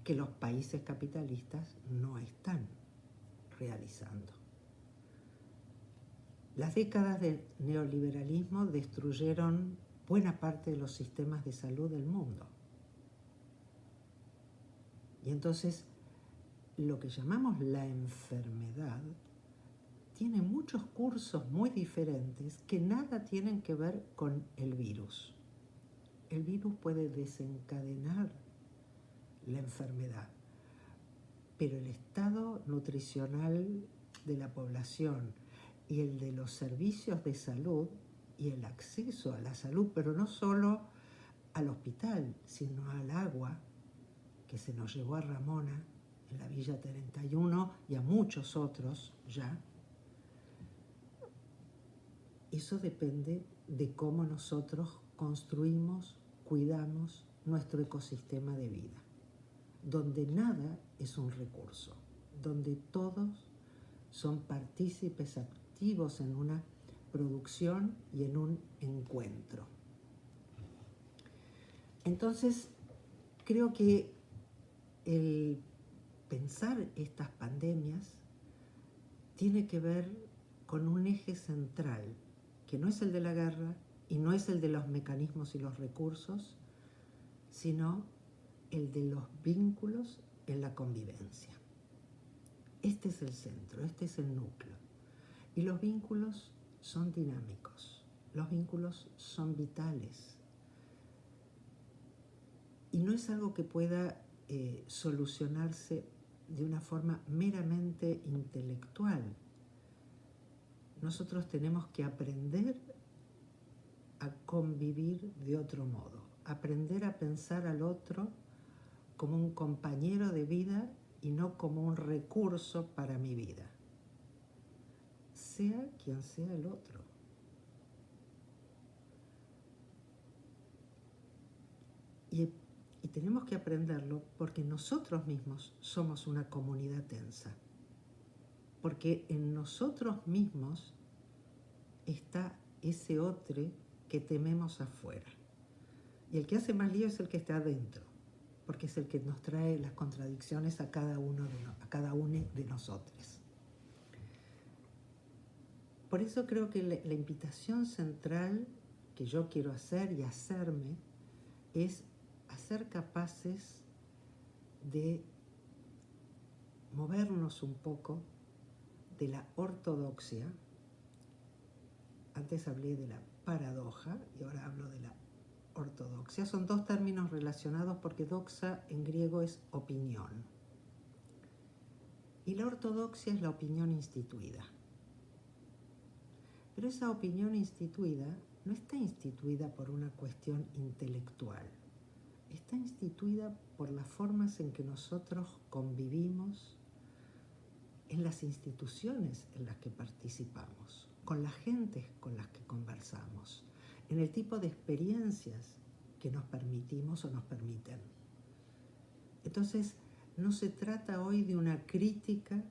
que los países capitalistas no están realizando. Las décadas del neoliberalismo destruyeron buena parte de los sistemas de salud del mundo. Y entonces, lo que llamamos la enfermedad tiene muchos cursos muy diferentes que nada tienen que ver con el virus. El virus puede desencadenar la enfermedad, pero el estado nutricional de la población y el de los servicios de salud y el acceso a la salud, pero no solo al hospital, sino al agua que se nos llevó a Ramona en la Villa 31 y a muchos otros ya, eso depende de cómo nosotros construimos, cuidamos nuestro ecosistema de vida, donde nada es un recurso, donde todos son partícipes activos en una producción y en un encuentro. Entonces, creo que el pensar estas pandemias tiene que ver con un eje central, que no es el de la guerra y no es el de los mecanismos y los recursos, sino el de los vínculos en la convivencia. Este es el centro, este es el núcleo. Y los vínculos son dinámicos, los vínculos son vitales. Y no es algo que pueda solucionarse de una forma meramente intelectual. Nosotros tenemos que aprender a convivir de otro modo, aprender a pensar al otro como un compañero de vida y no como un recurso para mi vida, sea quien sea el otro. Y tenemos que aprenderlo porque nosotros mismos somos una comunidad tensa, porque en nosotros mismos está ese otro que tememos afuera. Y el que hace más lío es el que está adentro, porque es el que nos trae las contradicciones a cada uno de nosotros. Por eso creo que la invitación central que yo quiero hacer y hacerme es a ser capaces de movernos un poco de la ortodoxia. Antes hablé de la paradoja y ahora hablo de la ortodoxia. Son dos términos relacionados porque doxa en griego es opinión. Y la ortodoxia es la opinión instituida. Pero esa opinión instituida no está instituida por una cuestión intelectual. Está instituida por las formas en que nosotros convivimos en las instituciones en las que participamos, con las gentes con las que conversamos, en el tipo de experiencias que nos permitimos o nos permiten. Entonces, no se trata hoy de una crítica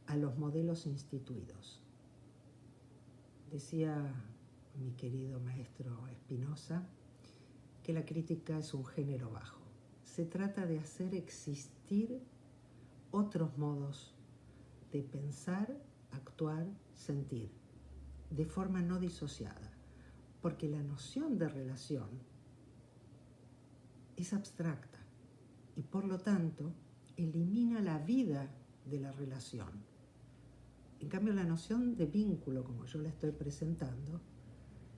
a los modelos instituidos. Decía mi querido maestro Spinoza que la crítica es un género bajo. Se trata de hacer existir otros modos de pensar, actuar, sentir, de forma no disociada, porque la noción de relación es abstracta y por lo tanto elimina la vida de la relación. En cambio, la noción de vínculo, como yo la estoy presentando,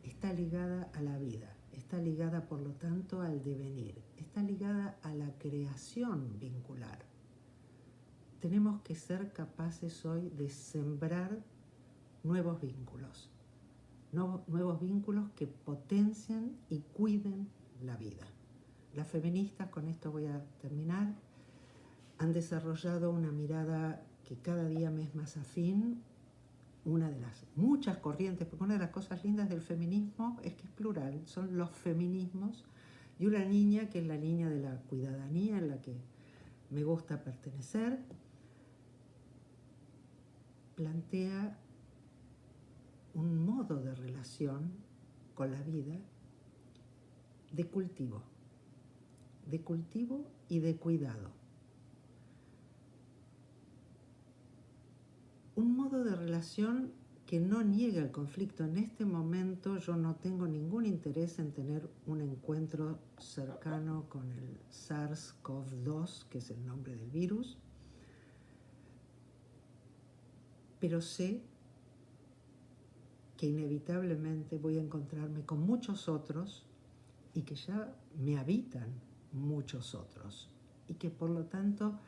está ligada a la vida, está ligada por lo tanto al devenir, está ligada a la creación vincular. Tenemos que ser capaces hoy de sembrar nuevos vínculos que potencien y cuiden la vida. Las feministas, con esto voy a terminar, han desarrollado una mirada que cada día me es más afín, una de las muchas corrientes, porque una de las cosas lindas del feminismo es que es plural, son los feminismos, y una niña que es la niña de la cuidadanía, en la que me gusta pertenecer, plantea un modo de relación con la vida de cultivo, de cultivo y de cuidado. Un modo de relación que no niega el conflicto. En este momento yo no tengo ningún interés en tener un encuentro cercano con el SARS-CoV-2, que es el nombre del virus, pero sé que inevitablemente voy a encontrarme con muchos otros y que ya me habitan muchos otros y que por lo tanto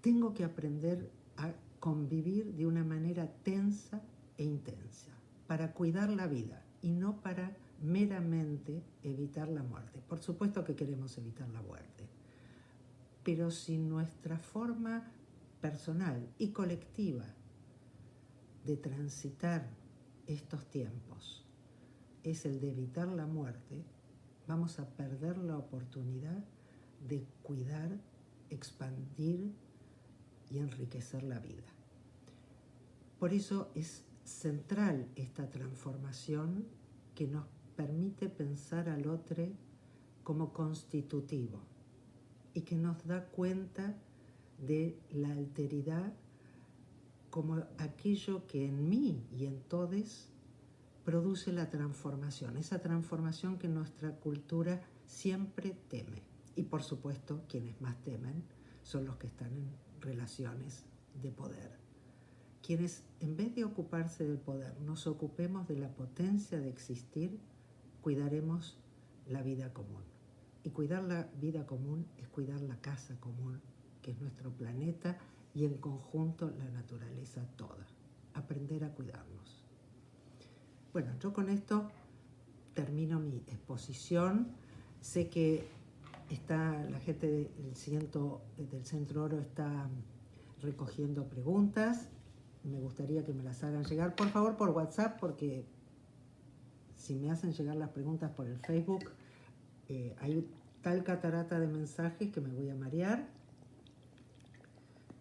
tengo que aprender a convivir de una manera tensa e intensa para cuidar la vida y no para meramente evitar la muerte. Por supuesto que queremos evitar la muerte, pero si nuestra forma personal y colectiva de transitar estos tiempos es el de evitar la muerte, vamos a perder la oportunidad de cuidar, expandir y enriquecer la vida. Por eso es central esta transformación que nos permite pensar al otro como constitutivo y que nos da cuenta de la alteridad como aquello que en mí y en todos produce la transformación, esa transformación que nuestra cultura siempre teme. Y por supuesto, quienes más temen son los que están en relaciones de poder. Quienes, en vez de ocuparse del poder, nos ocupemos de la potencia de existir, cuidaremos la vida común. Y cuidar la vida común es cuidar la casa común, que es nuestro planeta, y en conjunto la naturaleza toda. Aprender a cuidarnos. Bueno, yo con esto termino mi exposición. Sé que la gente del Centro Oro está recogiendo preguntas. Me gustaría que me las hagan llegar, por favor, por WhatsApp, porque si me hacen llegar las preguntas por el Facebook, hay tal catarata de mensajes que me voy a marear.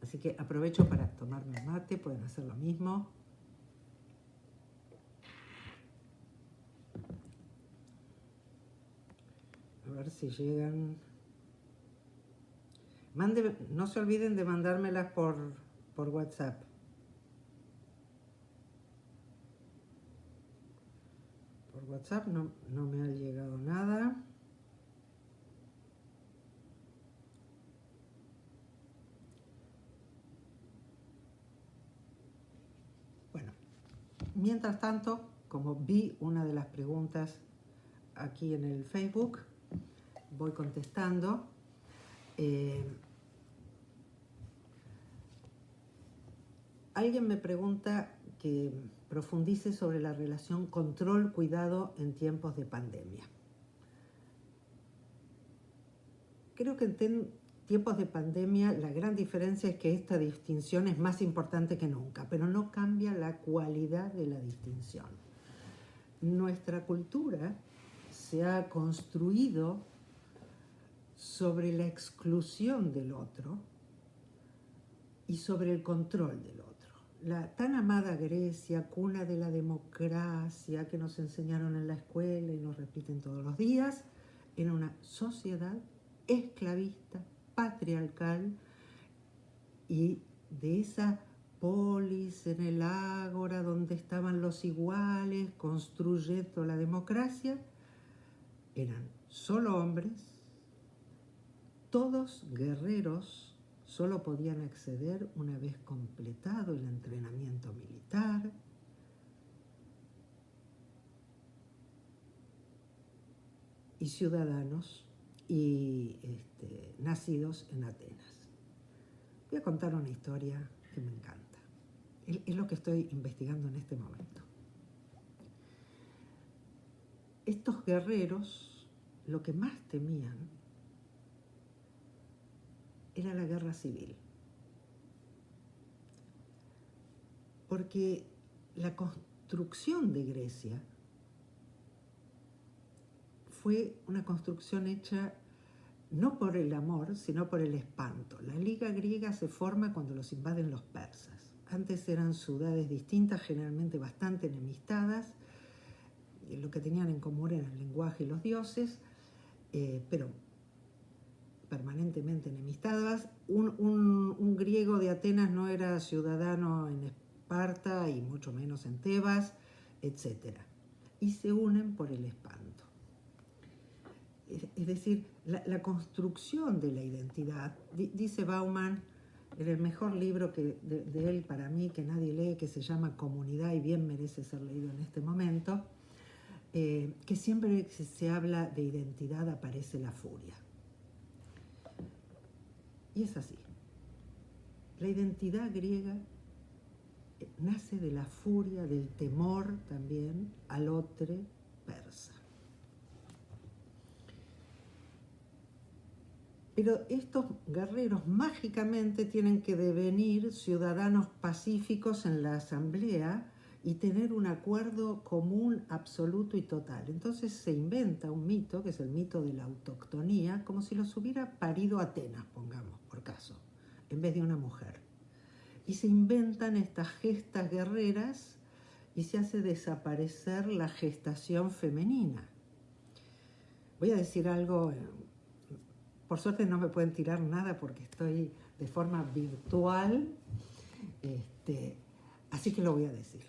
Así que aprovecho para tomarme un mate, pueden hacer lo mismo. A ver si llegan. No se olviden de mandármelas por WhatsApp. Por WhatsApp no me ha llegado nada. Bueno, mientras tanto, como vi una de las preguntas aquí en el Facebook, voy contestando. Alguien me pregunta que profundice sobre la relación control-cuidado en tiempos de pandemia. Creo que en tiempos de pandemia la gran diferencia es que esta distinción es más importante que nunca, pero no cambia la cualidad de la distinción. Nuestra cultura se ha construido sobre la exclusión del otro y sobre el control del otro. La tan amada Grecia, cuna de la democracia que nos enseñaron en la escuela y nos repiten todos los días, era una sociedad esclavista, patriarcal, y de esa polis en el ágora donde estaban los iguales construyendo la democracia, eran solo hombres, todos guerreros, solo podían acceder una vez completado el entrenamiento militar. Y ciudadanos y nacidos en Atenas. Voy a contar una historia que me encanta. Es lo que estoy investigando en este momento. Estos guerreros, lo que más temían era la guerra civil. Porque la construcción de Grecia fue una construcción hecha no por el amor, sino por el espanto. La Liga griega se forma cuando los invaden los persas. Antes eran ciudades distintas, generalmente bastante enemistadas. Lo que tenían en común era el lenguaje y los dioses, pero permanentemente enemistadas. Un griego de Atenas no era ciudadano en Esparta y mucho menos en Tebas, etc. Y se unen por el espanto. Es decir, la construcción de la identidad, dice Bauman, en el mejor libro de él para mí que nadie lee, que se llama Comunidad y bien merece ser leído en este momento, que siempre que se habla de identidad aparece la furia. Y es así. La identidad griega nace de la furia, del temor también al otro persa. Pero estos guerreros mágicamente tienen que devenir ciudadanos pacíficos en la asamblea y tener un acuerdo común, absoluto y total. Entonces se inventa un mito, que es el mito de la autoctonía, como si los hubiera parido Atenas, pongamos, por caso, en vez de una mujer. Y se inventan estas gestas guerreras y se hace desaparecer la gestación femenina. Voy a decir algo. Por suerte no me pueden tirar nada porque estoy de forma virtual, así que lo voy a decir.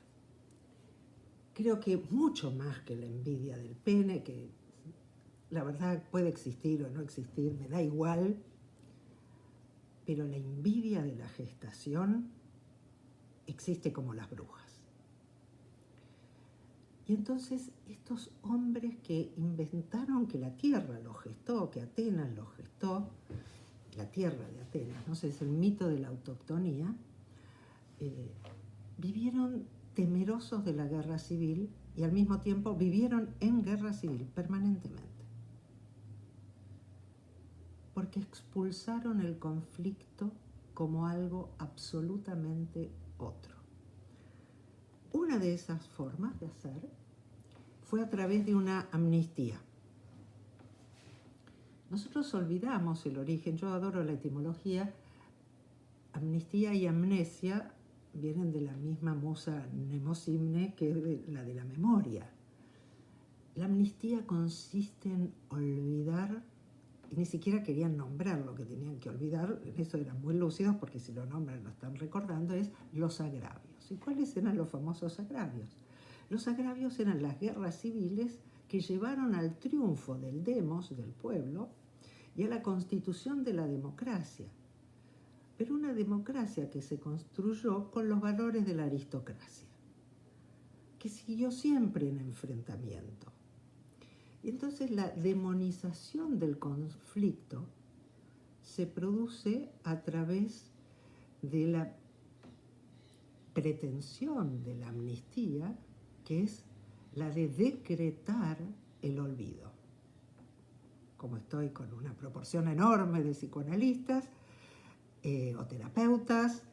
Creo que mucho más que la envidia del pene, que la verdad puede existir o no existir, me da igual, pero la envidia de la gestación existe como las brujas. Y entonces estos hombres que inventaron que la tierra lo gestó, que Atenas lo gestó, la tierra de Atenas, no sé, es el mito de la autoctonía, vivieron temerosos de la guerra civil y al mismo tiempo vivieron en guerra civil permanentemente. Porque expulsaron el conflicto como algo absolutamente otro. Una de esas formas de hacer fue a través de una amnistía. Nosotros olvidamos el origen, yo adoro la etimología, amnistía y amnesia vienen de la misma musa Mnemosyne que es la de la memoria. La amnistía consiste en olvidar, y ni siquiera querían nombrar lo que tenían que olvidar, en eso eran muy lúcidos porque si lo nombran lo están recordando, es los agravios. ¿Y cuáles eran los famosos agravios? Los agravios eran las guerras civiles que llevaron al triunfo del demos, del pueblo, y a la constitución de la democracia. Pero una democracia que se construyó con los valores de la aristocracia, que siguió siempre en enfrentamiento. Y entonces la demonización del conflicto se produce a través de la pretensión de la amnistía, que es la de decretar el olvido. Como estoy con una proporción enorme de psicoanalistas o terapeutas,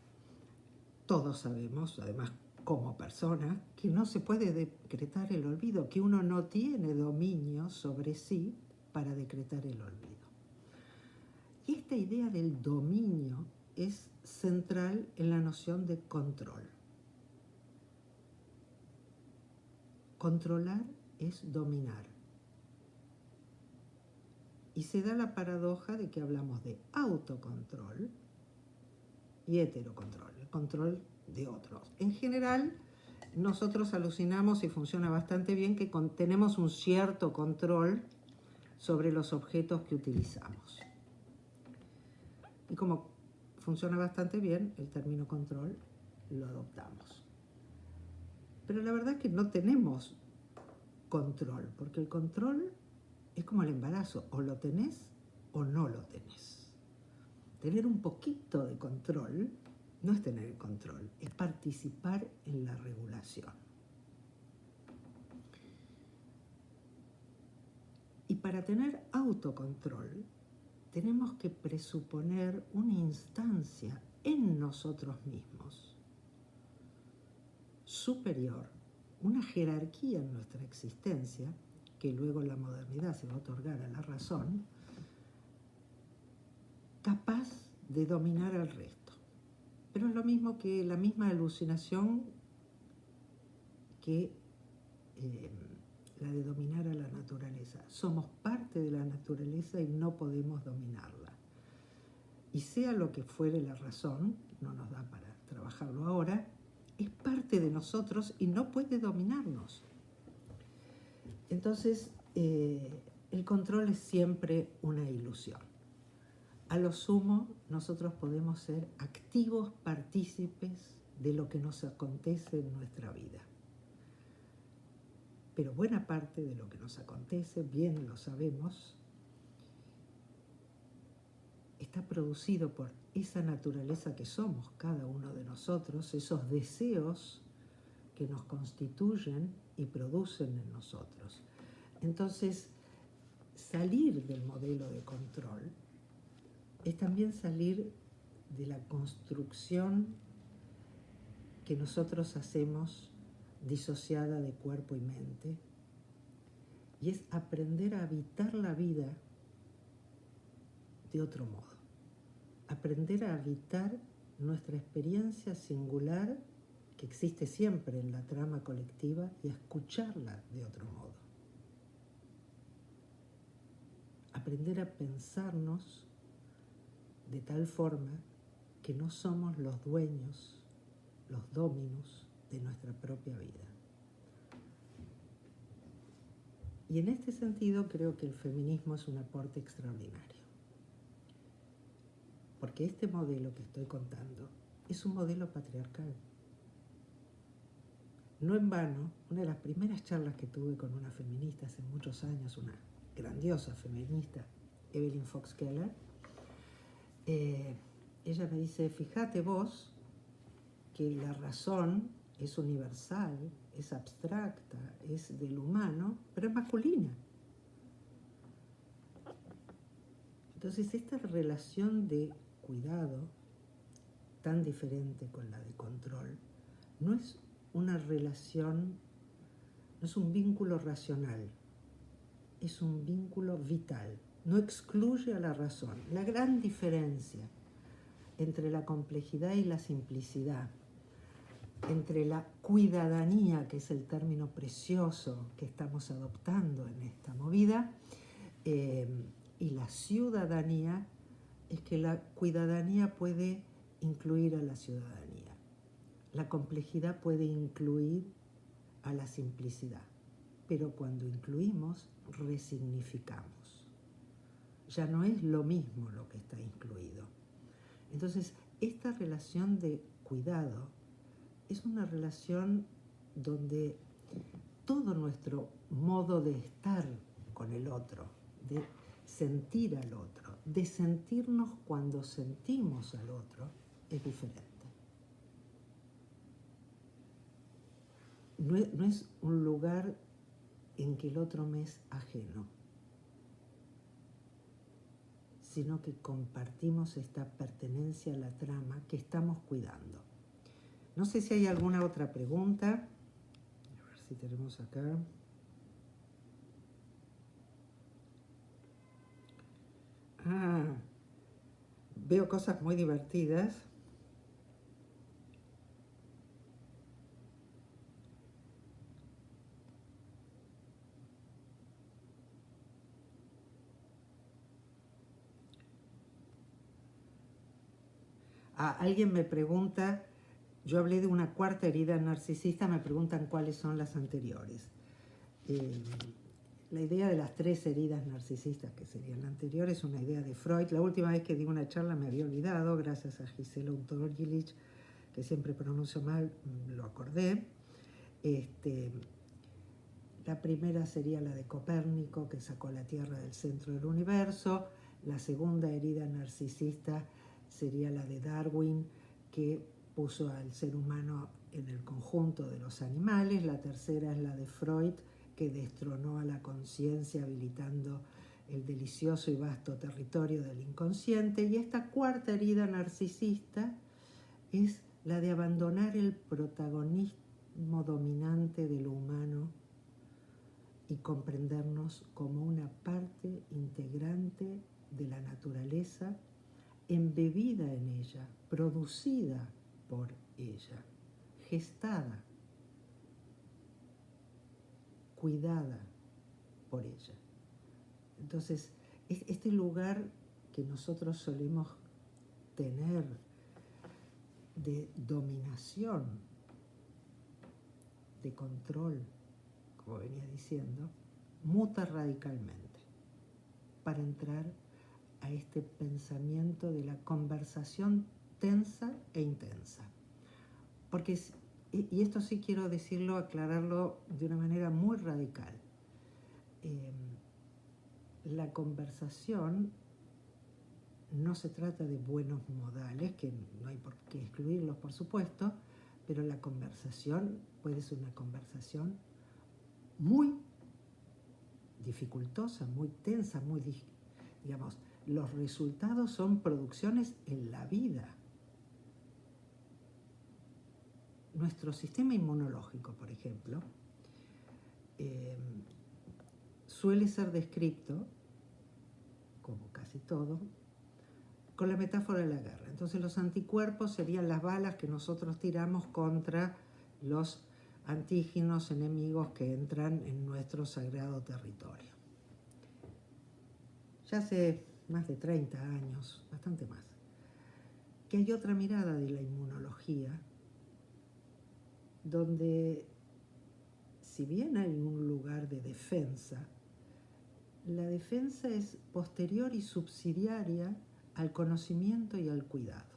todos sabemos, además como personas, que no se puede decretar el olvido, que uno no tiene dominio sobre sí para decretar el olvido. Y esta idea del dominio es central en la noción de control. Controlar es dominar. Y se da la paradoja de que hablamos de autocontrol y heterocontrol, el control de otros. En general, nosotros alucinamos, y funciona bastante bien, que tenemos un cierto control sobre los objetos que utilizamos. Y como funciona bastante bien, el término control lo adoptamos. Pero la verdad es que no tenemos control, porque el control es como el embarazo, o lo tenés o no lo tenés. Tener un poquito de control no es tener el control, es participar en la regulación. Y para tener autocontrol, tenemos que presuponer una instancia en nosotros mismos superior, una jerarquía en nuestra existencia, que luego en la modernidad se va a otorgar a la razón, capaz de dominar al resto. Pero es lo mismo que la misma alucinación que la de dominar a la naturaleza. Somos parte de la naturaleza y no podemos dominarla. y sea lo que fuere la razón, no nos da para trabajarlo ahora, es parte de nosotros y no puede dominarnos. Entonces, el control es siempre una ilusión. A lo sumo, nosotros podemos ser activos partícipes de lo que nos acontece en nuestra vida. Pero buena parte de lo que nos acontece, bien lo sabemos, está producido por esa naturaleza que somos cada uno de nosotros, esos deseos que nos constituyen y producen en nosotros. Entonces, salir del modelo de control es también salir de la construcción que nosotros hacemos disociada de cuerpo y mente, y es aprender a habitar la vida de otro modo, aprender a habitar nuestra experiencia singular que existe siempre en la trama colectiva y a escucharla de otro modo. Aprender a pensarnos de tal forma que no somos los dueños, los dominus de nuestra propia vida. Y en este sentido creo que el feminismo es un aporte extraordinario. Porque este modelo que estoy contando es un modelo patriarcal. No en vano, una de las primeras charlas que tuve con una feminista hace muchos años, una grandiosa feminista, Evelyn Fox Keller, ella me dice, fíjate vos que la razón es universal, es abstracta, es del humano, pero es masculina. Entonces esta relación de cuidado, tan diferente con la de control, no es una relación, no es un vínculo racional, es un vínculo vital, no excluye a la razón. La gran diferencia entre la complejidad y la simplicidad, entre la cuidadanía, que es el término precioso que estamos adoptando en esta movida, y la ciudadanía, es que la cuidadanía puede incluir a la ciudadanía. La complejidad puede incluir a la simplicidad, pero cuando incluimos, resignificamos. Ya no es lo mismo lo que está incluido. Entonces, esta relación de cuidado es una relación donde todo nuestro modo de estar con el otro, de sentir al otro, de sentirnos cuando sentimos al otro, es diferente. No es un lugar en que el otro me es ajeno, sino que compartimos esta pertenencia a la trama que estamos cuidando. No sé si hay alguna otra pregunta. A ver si tenemos acá. Veo cosas muy divertidas. Alguien me pregunta, yo hablé de una cuarta herida narcisista, me preguntan cuáles son las anteriores. La idea de las 3 heridas narcisistas, que serían las anteriores, es una idea de Freud. La última vez que di una charla me había olvidado, gracias a Gisela Untorgilich, que siempre pronuncio mal, lo acordé. La primera sería la de Copérnico, que sacó la Tierra del centro del universo. La segunda herida narcisista sería la de Darwin, que puso al ser humano en el conjunto de los animales. La tercera es la de Freud, que destronó a la conciencia, habilitando el delicioso y vasto territorio del inconsciente. Y esta cuarta herida narcisista es la de abandonar el protagonismo dominante de lo humano y comprendernos como una parte integrante de la naturaleza, embebida en ella, producida por ella, gestada, cuidada por ella. Entonces, este lugar que nosotros solemos tener de dominación, de control, como venía diciendo, muta radicalmente para entrar a este pensamiento de la conversación tensa e intensa. Porque, y esto sí quiero decirlo, aclararlo de una manera muy radical, la conversación no se trata de buenos modales, que no hay por qué excluirlos, por supuesto, pero la conversación puede ser una conversación muy dificultosa, muy tensa, digamos, los resultados son producciones en la vida. Nuestro sistema inmunológico, por ejemplo, suele ser descrito, como casi todo, con la metáfora de la guerra. Entonces los anticuerpos serían las balas que nosotros tiramos contra los antígenos enemigos que entran en nuestro sagrado territorio. Ya hace más de 30 años, bastante más, que hay otra mirada de la inmunología, donde si bien hay un lugar de defensa, la defensa es posterior y subsidiaria al conocimiento y al cuidado.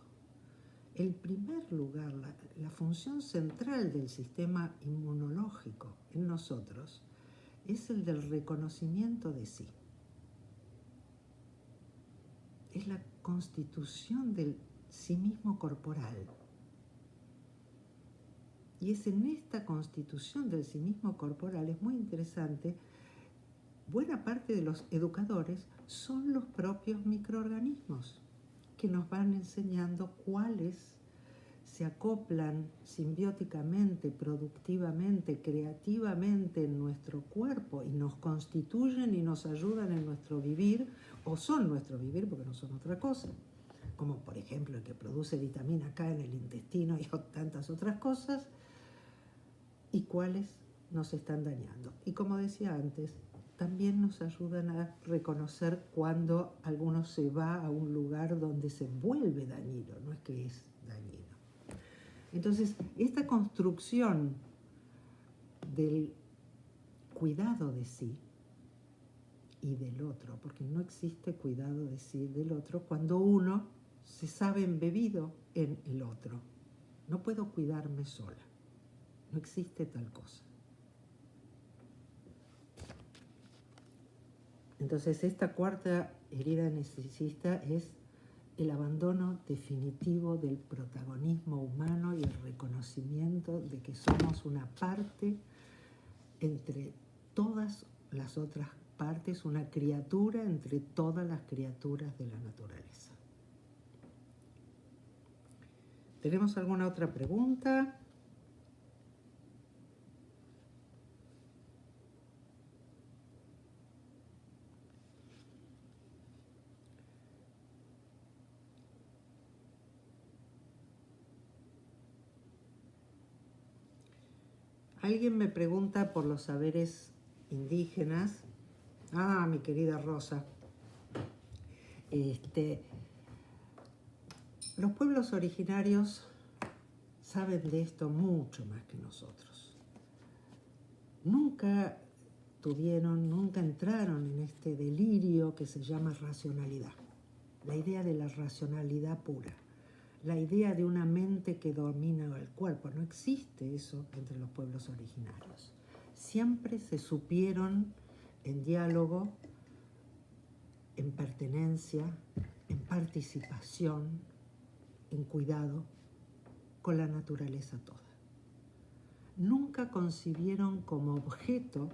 El primer lugar, la función central del sistema inmunológico en nosotros es el del reconocimiento de sí. Es la constitución del sí mismo corporal. Y es en esta constitución del sí mismo corporal, es muy interesante, buena parte de los educadores son los propios microorganismos que nos van enseñando cuáles se acoplan simbióticamente, productivamente, creativamente en nuestro cuerpo y nos constituyen y nos ayudan en nuestro vivir, o son nuestro vivir porque no son otra cosa, como por ejemplo el que produce vitamina K en el intestino y tantas otras cosas, y cuáles nos están dañando. Y como decía antes, también nos ayudan a reconocer cuando alguno se va a un lugar donde se vuelve dañino, no es que es dañino. Entonces, esta construcción del cuidado de sí y del otro, porque no existe cuidado de sí y del otro cuando uno se sabe embebido en el otro. No puedo cuidarme sola, no existe tal cosa. Entonces, esta cuarta herida narcisista es el abandono definitivo del protagonismo humano y el reconocimiento de que somos una parte entre todas las otras partes, una criatura entre todas las criaturas de la naturaleza. ¿Tenemos alguna otra pregunta? Alguien me pregunta por los saberes indígenas. Ah, mi querida Rosa. Los pueblos originarios saben de esto mucho más que nosotros. Nunca entraron en este delirio que se llama racionalidad. La idea de la racionalidad pura. La idea de una mente que domina el cuerpo. No existe eso entre los pueblos originarios. Siempre se supieron en diálogo, en pertenencia, en participación, en cuidado con la naturaleza toda. Nunca concibieron como objeto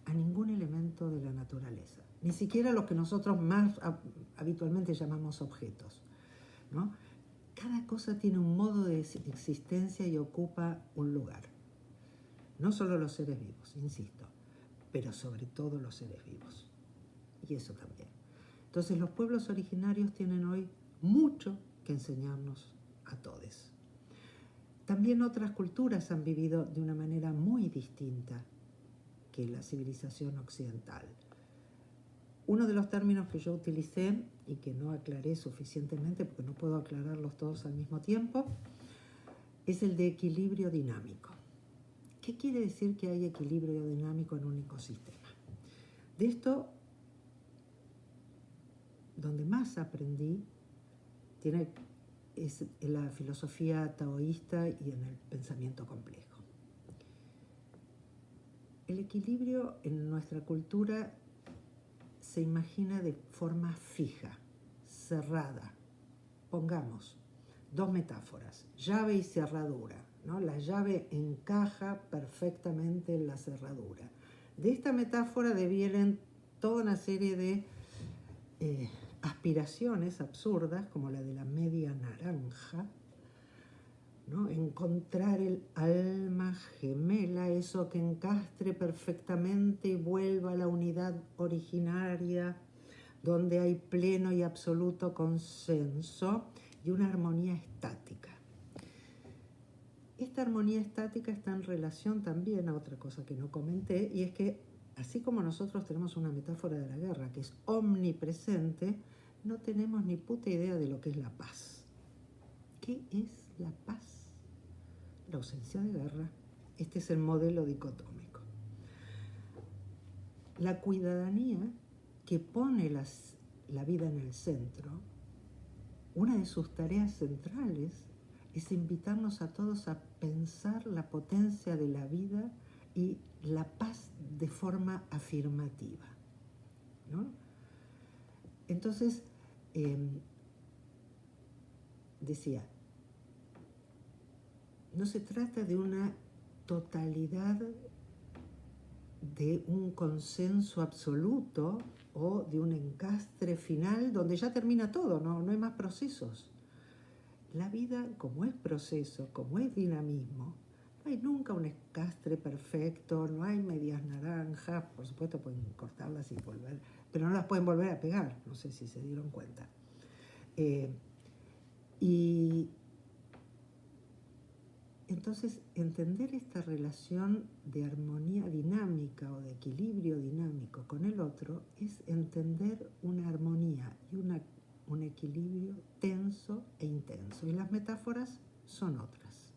a ningún elemento de la naturaleza, ni siquiera los que nosotros más habitualmente llamamos objetos, ¿no? Cada cosa tiene un modo de existencia y ocupa un lugar. No solo los seres vivos, insisto, pero sobre todo los seres vivos. Y eso también. Entonces los pueblos originarios tienen hoy mucho que enseñarnos a todos. También otras culturas han vivido de una manera muy distinta que la civilización occidental. Uno de los términos que yo utilicé y que no aclaré suficientemente, porque no puedo aclararlos todos al mismo tiempo, es el de equilibrio dinámico. ¿Qué quiere decir que hay equilibrio dinámico en un ecosistema? De esto, donde más aprendí, es en la filosofía taoísta y en el pensamiento complejo. El equilibrio en nuestra cultura se imagina de forma fija, cerrada. Pongamos dos metáforas, llave y cerradura, ¿no? La llave encaja perfectamente en la cerradura. De esta metáfora devienen toda una serie de aspiraciones absurdas, como la de la media naranja, ¿no? Encontrar el alma gemela, eso que encastre perfectamente y vuelva a la unidad originaria, donde hay pleno y absoluto consenso y una armonía estática. Esta armonía estática está en relación también a otra cosa que no comenté, y es que así como nosotros tenemos una metáfora de la guerra que es omnipresente, no tenemos ni puta idea de lo que es la paz. ¿Qué es la paz? La ausencia de guerra. Este es el modelo dicotómico. La cuidadanía, que pone la vida en el centro, una de sus tareas centrales es invitarnos a todos a pensar la potencia de la vida y la paz de forma afirmativa, ¿no? Entonces, decía, no se trata de una totalidad de un consenso absoluto o de un encastre final donde ya termina todo, no hay más procesos. La vida, como es proceso, como es dinamismo, no hay nunca un encastre perfecto, no hay medias naranjas, por supuesto pueden cortarlas y volver, pero no las pueden volver a pegar, no sé si se dieron cuenta. Y entonces, entender esta relación de armonía dinámica o de equilibrio dinámico con el otro es entender una armonía y un equilibrio tenso e intenso. Y las metáforas son otras.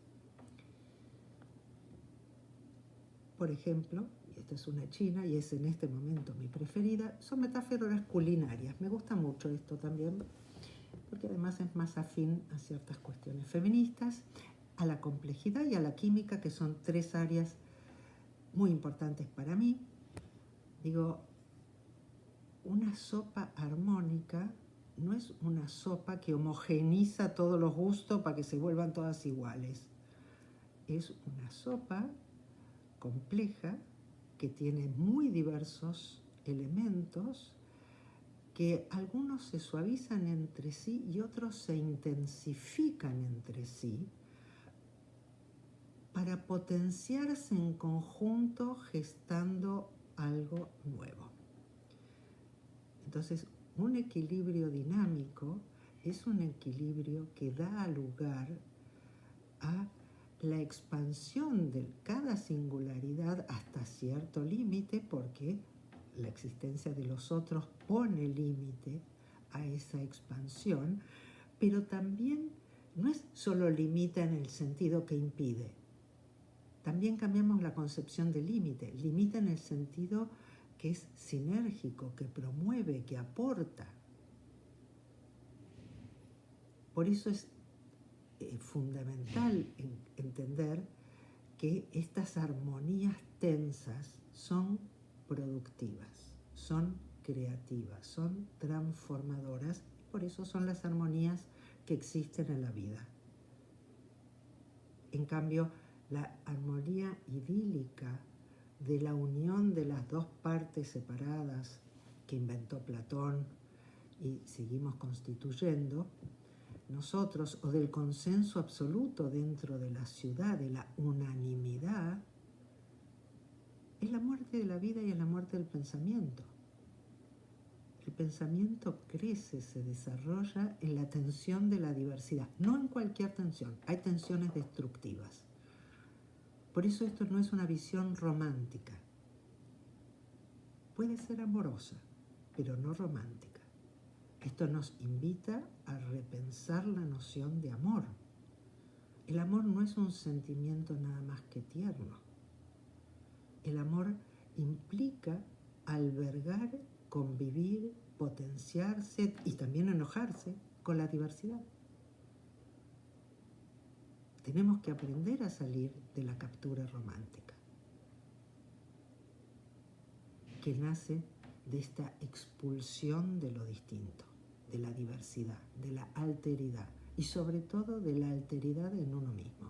Por ejemplo, y esta es una china y es en este momento mi preferida, son metáforas culinarias. Me gusta mucho esto también, porque además es más afín a ciertas cuestiones feministas, a la complejidad y a la química, que son tres áreas muy importantes para mí. Digo, una sopa armónica no es una sopa que homogeniza todos los gustos para que se vuelvan todas iguales. Es una sopa compleja que tiene muy diversos elementos, que algunos se suavizan entre sí y otros se intensifican entre sí, para potenciarse en conjunto gestando algo nuevo. Entonces, un equilibrio dinámico es un equilibrio que da lugar a la expansión de cada singularidad hasta cierto límite, porque la existencia de los otros pone límite a esa expansión, pero también no es solo limita en el sentido que impide. También cambiamos la concepción de límite. Limita en el sentido que es sinérgico, que promueve, que aporta. Por eso es fundamental entender que estas armonías tensas son productivas, son creativas, son transformadoras. Por eso son las armonías que existen en la vida. En cambio, la armonía idílica de la unión de las dos partes separadas que inventó Platón y seguimos constituyendo nosotros, o del consenso absoluto dentro de la ciudad, de la unanimidad, es la muerte de la vida y es la muerte del pensamiento. El pensamiento crece, se desarrolla en la tensión de la diversidad, no en cualquier tensión, hay tensiones destructivas. Por eso esto no es una visión romántica. Puede ser amorosa, pero no romántica. Esto nos invita a repensar la noción de amor. El amor no es un sentimiento nada más que tierno. El amor implica albergar, convivir, potenciarse y también enojarse con la diversidad. Tenemos que aprender a salir de la captura romántica, que nace de esta expulsión de lo distinto, de la diversidad, de la alteridad y sobre todo de la alteridad en uno mismo.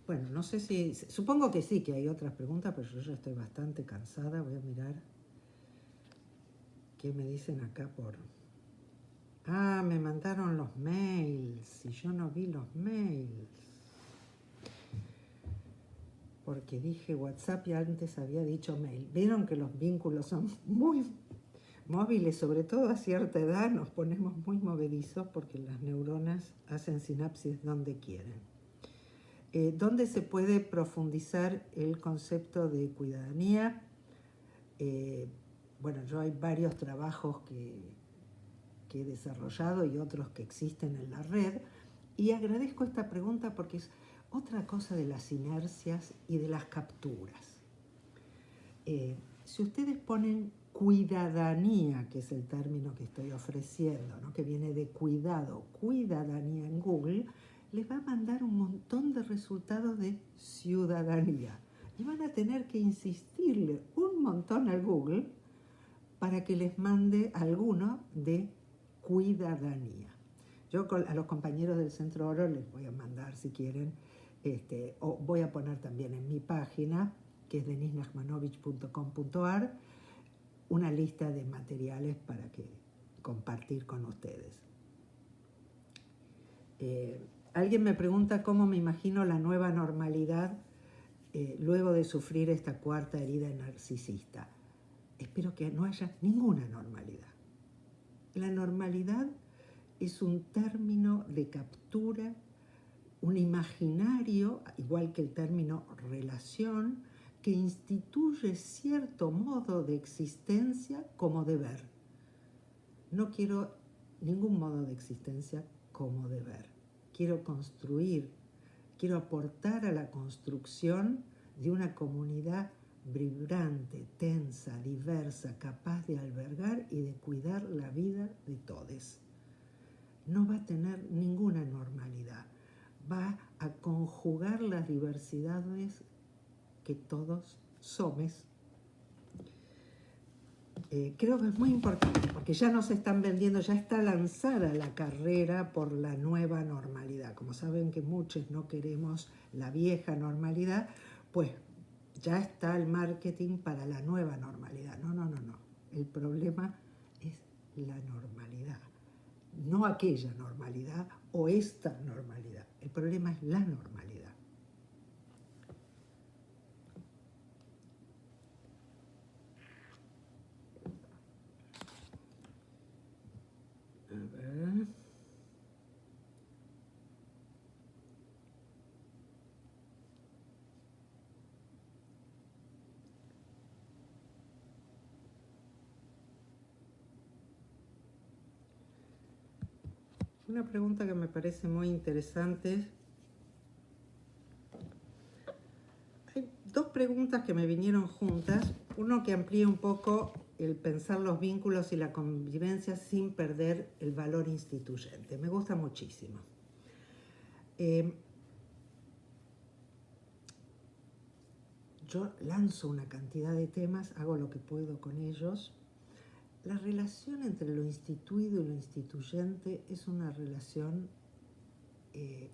Bueno, no sé si... Supongo que sí, que hay otras preguntas, pero yo ya estoy bastante cansada. Voy a mirar qué me dicen acá por... Ah, me mandaron los mails y yo no vi los mails. Porque dije WhatsApp y antes había dicho mail. Vieron que los vínculos son muy móviles, sobre todo a cierta edad nos ponemos muy movedizos porque las neuronas hacen sinapsis donde quieren. ¿Dónde se puede profundizar el concepto de cuidadanía? Bueno, yo hay varios trabajos que he desarrollado y otros que existen en la red, y agradezco esta pregunta porque es otra cosa de las inercias y de las capturas. Si ustedes ponen cuidadanía, que es el término que estoy ofreciendo, ¿no?, que viene de cuidado, cuidadanía en Google, les va a mandar un montón de resultados de ciudadanía. Y van a tener que insistirle un montón al Google para que les mande alguno de cuidadanía. Yo a los compañeros del Centro Oro les voy a mandar, si quieren, o voy a poner también en mi página, que es denisnachmanovich.com.ar, una lista de materiales para compartir con ustedes. Alguien me pregunta cómo me imagino la nueva normalidad luego de sufrir esta cuarta herida narcisista. Espero que no haya ninguna normalidad. La normalidad es un término de captura, un imaginario, igual que el término relación, que instituye cierto modo de existencia como deber. No quiero ningún modo de existencia como deber. Quiero construir, quiero aportar a la construcción de una comunidad vibrante, tensa, diversa, capaz de albergar y de cuidar la vida de todos. No va a tener ninguna normalidad, va a conjugar las diversidades que todos somos. Creo que es muy importante porque ya nos están vendiendo, ya está lanzada la carrera por la nueva normalidad. Como saben que muchos no queremos la vieja normalidad, pues ya está el marketing para la nueva normalidad. No. El problema es la normalidad, no aquella normalidad o esta normalidad. El problema es la normalidad. A ver. Una pregunta que me parece muy interesante. Hay dos preguntas que me vinieron juntas. Uno que amplía un poco el pensar los vínculos y la convivencia sin perder el valor instituyente. Me gusta muchísimo. Yo lanzo una cantidad de temas, hago lo que puedo con ellos. La relación entre lo instituido y lo instituyente es una relación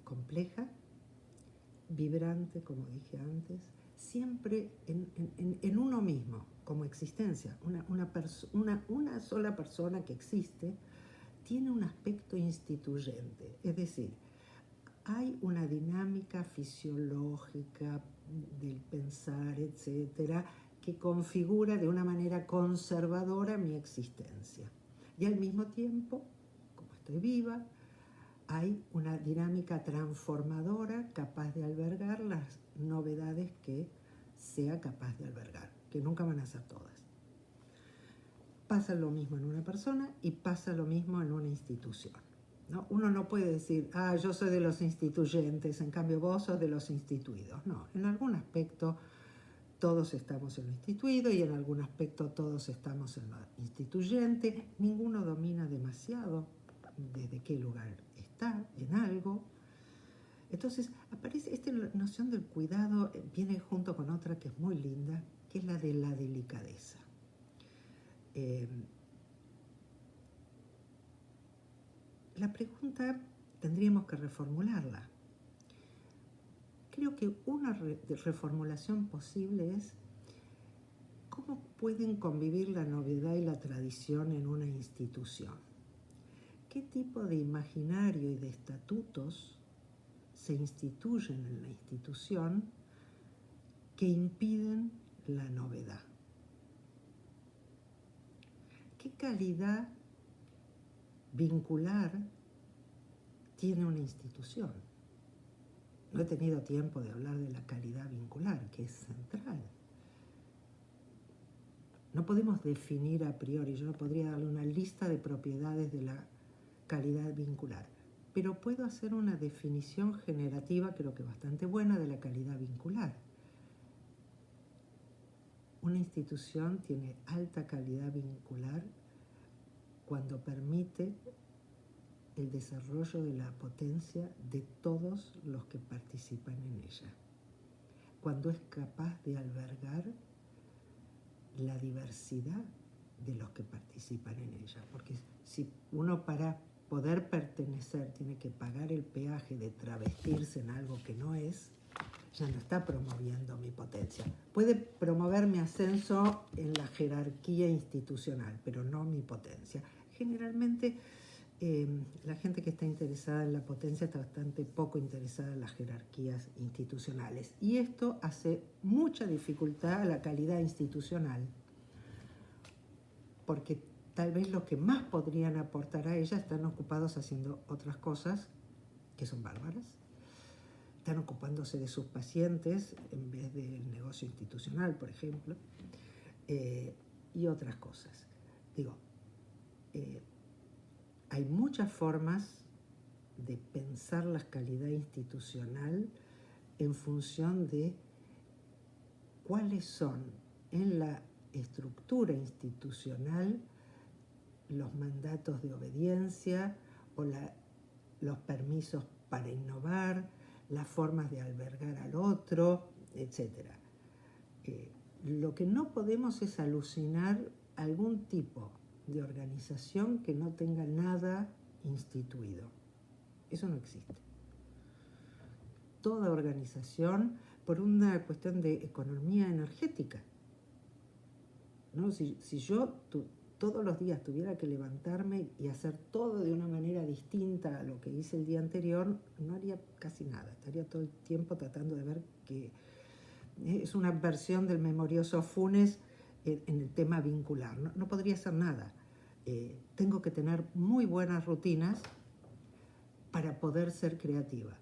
compleja, vibrante, como dije antes, siempre en uno mismo, como existencia. Una sola persona que existe tiene un aspecto instituyente, es decir, hay una dinámica fisiológica del pensar, etcétera, que configura de una manera conservadora mi existencia. Y al mismo tiempo, como estoy viva, hay una dinámica transformadora capaz de albergar las novedades que sea capaz de albergar, que nunca van a ser todas. pasa lo mismo en una persona y pasa lo mismo en una institución, ¿no? Uno no puede decir, yo soy de los instituyentes, en cambio vos sos de los instituidos. No, en algún aspecto todos estamos en lo instituido y en algún aspecto todos estamos en lo instituyente. Ninguno domina demasiado desde qué lugar está en algo. Entonces aparece esta noción del cuidado, viene junto con otra que es muy linda, que es la de la delicadeza. La pregunta tendríamos que reformularla. Creo que una reformulación posible es cómo pueden convivir la novedad y la tradición en una institución. ¿Qué tipo de imaginario y de estatutos se instituyen en la institución que impiden la novedad? ¿Qué calidad vincular tiene una institución? No he tenido tiempo de hablar de la calidad vincular, que es central. No podemos definir a priori, yo no podría darle una lista de propiedades de la calidad vincular, pero puedo hacer una definición generativa, creo que bastante buena, de la calidad vincular. Una institución tiene alta calidad vincular cuando permite el desarrollo de la potencia de todos los que participan en ella, cuando es capaz de albergar la diversidad de los que participan en ella, porque si uno para poder pertenecer tiene que pagar el peaje de travestirse en algo que no es, ya no está promoviendo mi potencia. Puede promover mi ascenso en la jerarquía institucional, pero no mi potencia. Generalmente la gente que está interesada en la potencia está bastante poco interesada en las jerarquías institucionales. Y esto hace mucha dificultad a la calidad institucional, porque tal vez los que más podrían aportar a ella están ocupados haciendo otras cosas que son bárbaras. Están ocupándose de sus pacientes en vez del negocio institucional, por ejemplo, y otras cosas. Hay muchas formas de pensar la calidad institucional en función de cuáles son en la estructura institucional los mandatos de obediencia o los permisos para innovar, las formas de albergar al otro, etc. Lo que no podemos es alucinar algún tipo de organización que no tenga nada instituido. Eso no existe. Toda organización, por una cuestión de economía energética, ¿no? Si yo todos los días tuviera que levantarme y hacer todo de una manera distinta a lo que hice el día anterior, no haría casi nada. Estaría todo el tiempo tratando de ver que es una versión del memorioso Funes en el tema vincular. No podría hacer nada. Tengo que tener muy buenas rutinas para poder ser creativa.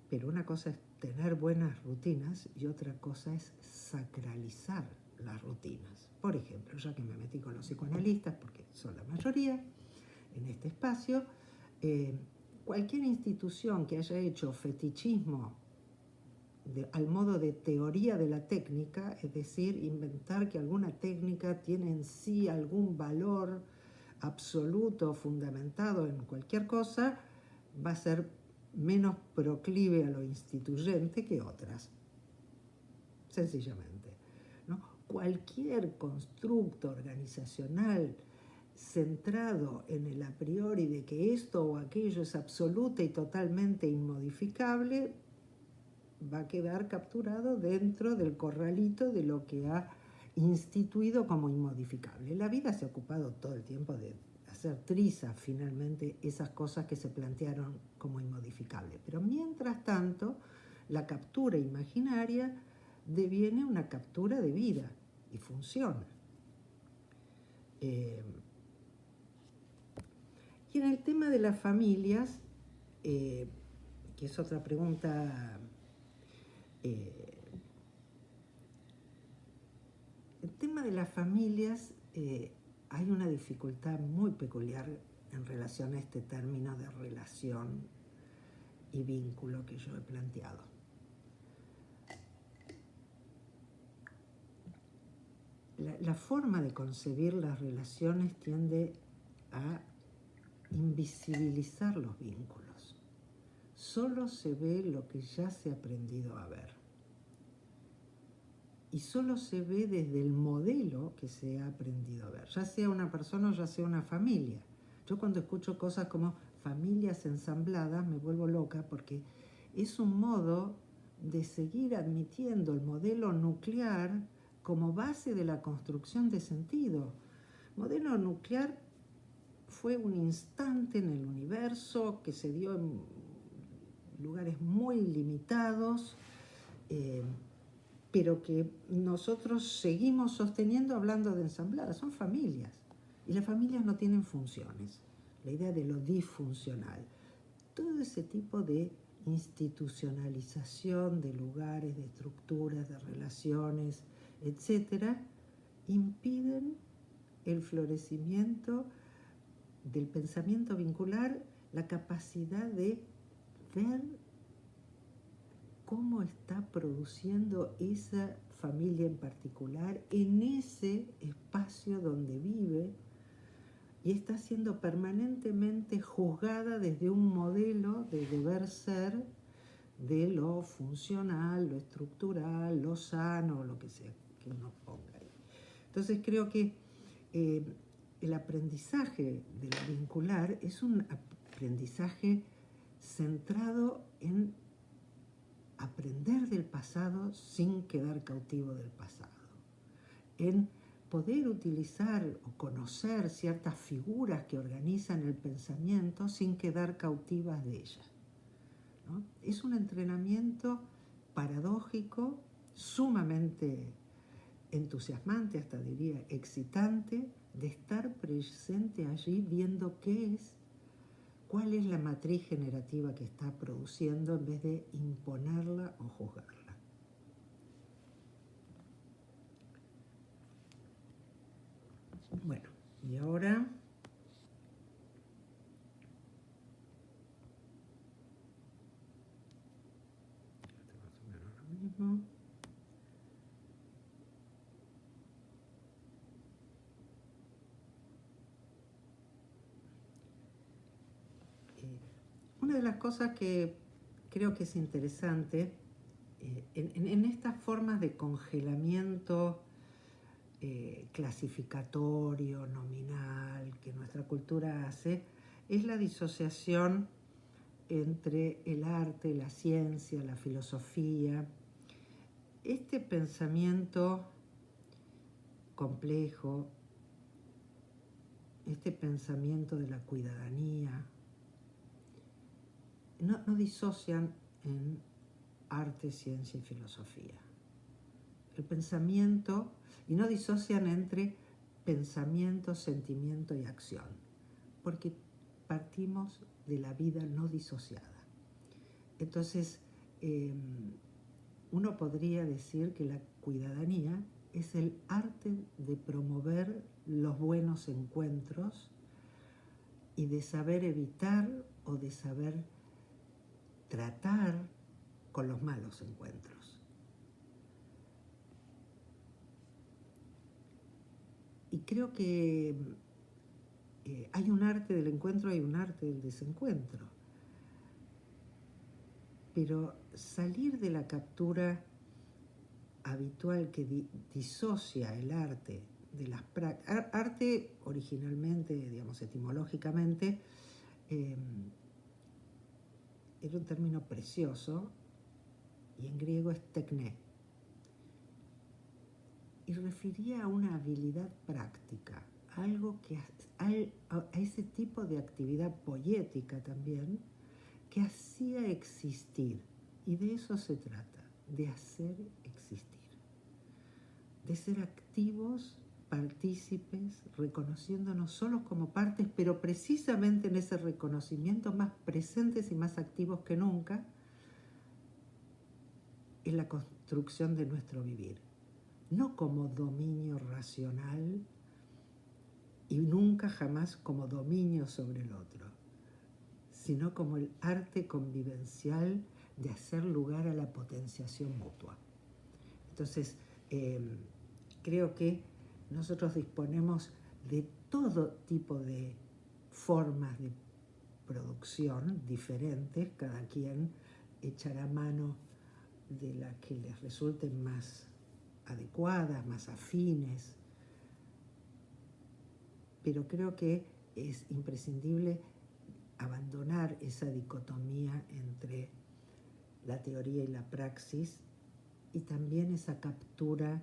Pero una cosa es tener buenas rutinas y otra cosa es sacralizar las rutinas. Por ejemplo, ya que me metí con los psicoanalistas, porque son la mayoría en este espacio, cualquier institución que haya hecho fetichismo al modo de teoría de la técnica, es decir, inventar que alguna técnica tiene en sí algún valor absoluto, fundamentado en cualquier cosa, va a ser menos proclive a lo instituyente que otras, sencillamente, ¿no? Cualquier constructo organizacional centrado en el a priori de que esto o aquello es absoluta y totalmente inmodificable, va a quedar capturado dentro del corralito de lo que ha instituido como inmodificable. La vida se ha ocupado todo el tiempo de hacer trizas finalmente esas cosas que se plantearon como inmodificables. Pero mientras tanto, la captura imaginaria deviene una captura de vida y funciona. Y en el tema de las familias, que es otra pregunta, el tema tema de las familias hay una dificultad muy peculiar en relación a este término de relación y vínculo que yo he planteado. La forma de concebir las relaciones tiende a invisibilizar los vínculos. Solo se ve lo que ya se ha aprendido a ver. Y solo se ve desde el modelo que se ha aprendido a ver, ya sea una persona o ya sea una familia. Yo cuando escucho cosas como familias ensambladas me vuelvo loca porque es un modo de seguir admitiendo el modelo nuclear como base de la construcción de sentido. Modelo nuclear fue un instante en el universo que se dio en lugares muy limitados, pero que nosotros seguimos sosteniendo hablando de ensambladas. Son familias, y las familias no tienen funciones. La idea de lo disfuncional. Todo ese tipo de institucionalización de lugares, de estructuras, de relaciones, etcétera, impiden el florecimiento del pensamiento vincular, la capacidad de ver cómo está produciendo esa familia en particular en ese espacio donde vive y está siendo permanentemente juzgada desde un modelo de deber ser de lo funcional, lo estructural, lo sano, lo que sea que uno ponga ahí. Entonces creo que el aprendizaje de lo vincular es un aprendizaje centrado en aprender del pasado sin quedar cautivo del pasado, en poder utilizar o conocer ciertas figuras que organizan el pensamiento sin quedar cautivas de ellas, ¿no? Es un entrenamiento paradójico, sumamente entusiasmante, hasta diría excitante, de estar presente allí viendo qué es, cuál es la matriz generativa que está produciendo en vez de imponerla o juzgarla. Bueno, y ahora más o menos lo mismo. Una de las cosas que creo que es interesante en estas formas de congelamiento clasificatorio, nominal, que nuestra cultura hace, es la disociación entre el arte, la ciencia, la filosofía. Este pensamiento complejo, este pensamiento de la cuidadanía, no disocian en arte, ciencia y filosofía. El pensamiento, y no disocian entre pensamiento, sentimiento y acción, porque partimos de la vida no disociada. Entonces, uno podría decir que la cuidadanía es el arte de promover los buenos encuentros y de saber evitar o de saber tratar con los malos encuentros. Y creo que hay un arte del encuentro, hay un arte del desencuentro. Pero salir de la captura habitual que disocia el arte de las prácticas, arte originalmente, digamos, etimológicamente, era un término precioso y en griego es tekné, y refería a una habilidad práctica, algo que a ese tipo de actividad poética también que hacía existir, y de eso se trata, de hacer existir, de ser activos, partícipes, reconociéndonos solos como partes, pero precisamente en ese reconocimiento más presentes y más activos que nunca en la construcción de nuestro vivir. no como dominio racional y nunca jamás como dominio sobre el otro, sino como el arte convivencial de hacer lugar a la potenciación mutua. Entonces, creo que nosotros disponemos de todo tipo de formas de producción diferentes, cada quien echará mano de las que les resulten más adecuadas, más afines, pero creo que es imprescindible abandonar esa dicotomía entre la teoría y la praxis y también esa captura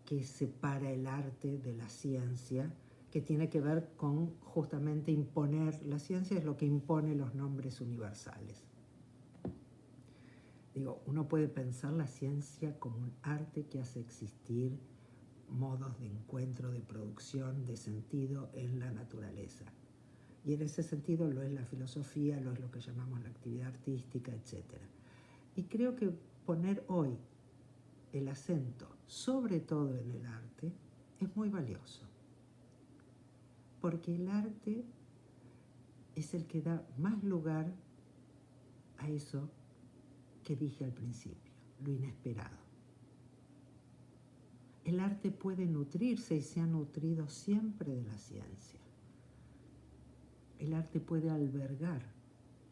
que separa el arte de la ciencia, que tiene que ver con justamente imponer, la ciencia es lo que impone los nombres universales. Digo, uno puede pensar la ciencia como un arte que hace existir modos de encuentro, de producción, de sentido en la naturaleza. Y en ese sentido lo es la filosofía, lo es lo que llamamos la actividad artística, etc. Y creo que poner hoy el acento, sobre todo en el arte, es muy valioso. Porque el arte es el que da más lugar a eso que dije al principio, lo inesperado. El arte puede nutrirse y se ha nutrido siempre de la ciencia. El arte puede albergar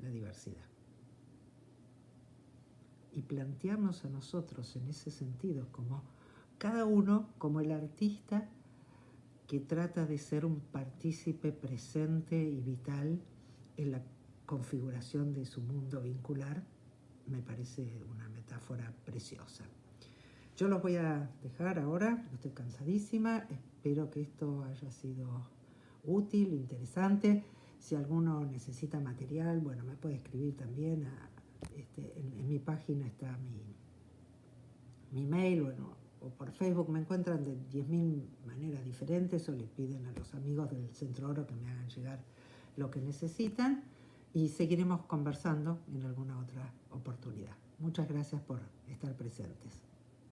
la diversidad. Y plantearnos a nosotros en ese sentido como cada uno, como el artista que trata de ser un partícipe presente y vital en la configuración de su mundo vincular, me parece una metáfora preciosa. Yo los voy a dejar ahora, estoy cansadísima, espero que esto haya sido útil, interesante. Si alguno necesita material, bueno, me puede escribir también. En mi página está mi mail, bueno, o por Facebook me encuentran de 10.000 maneras diferentes, o le piden a los amigos del Centro Oro que me hagan llegar lo que necesitan y seguiremos conversando en alguna otra oportunidad. Muchas gracias por estar presentes.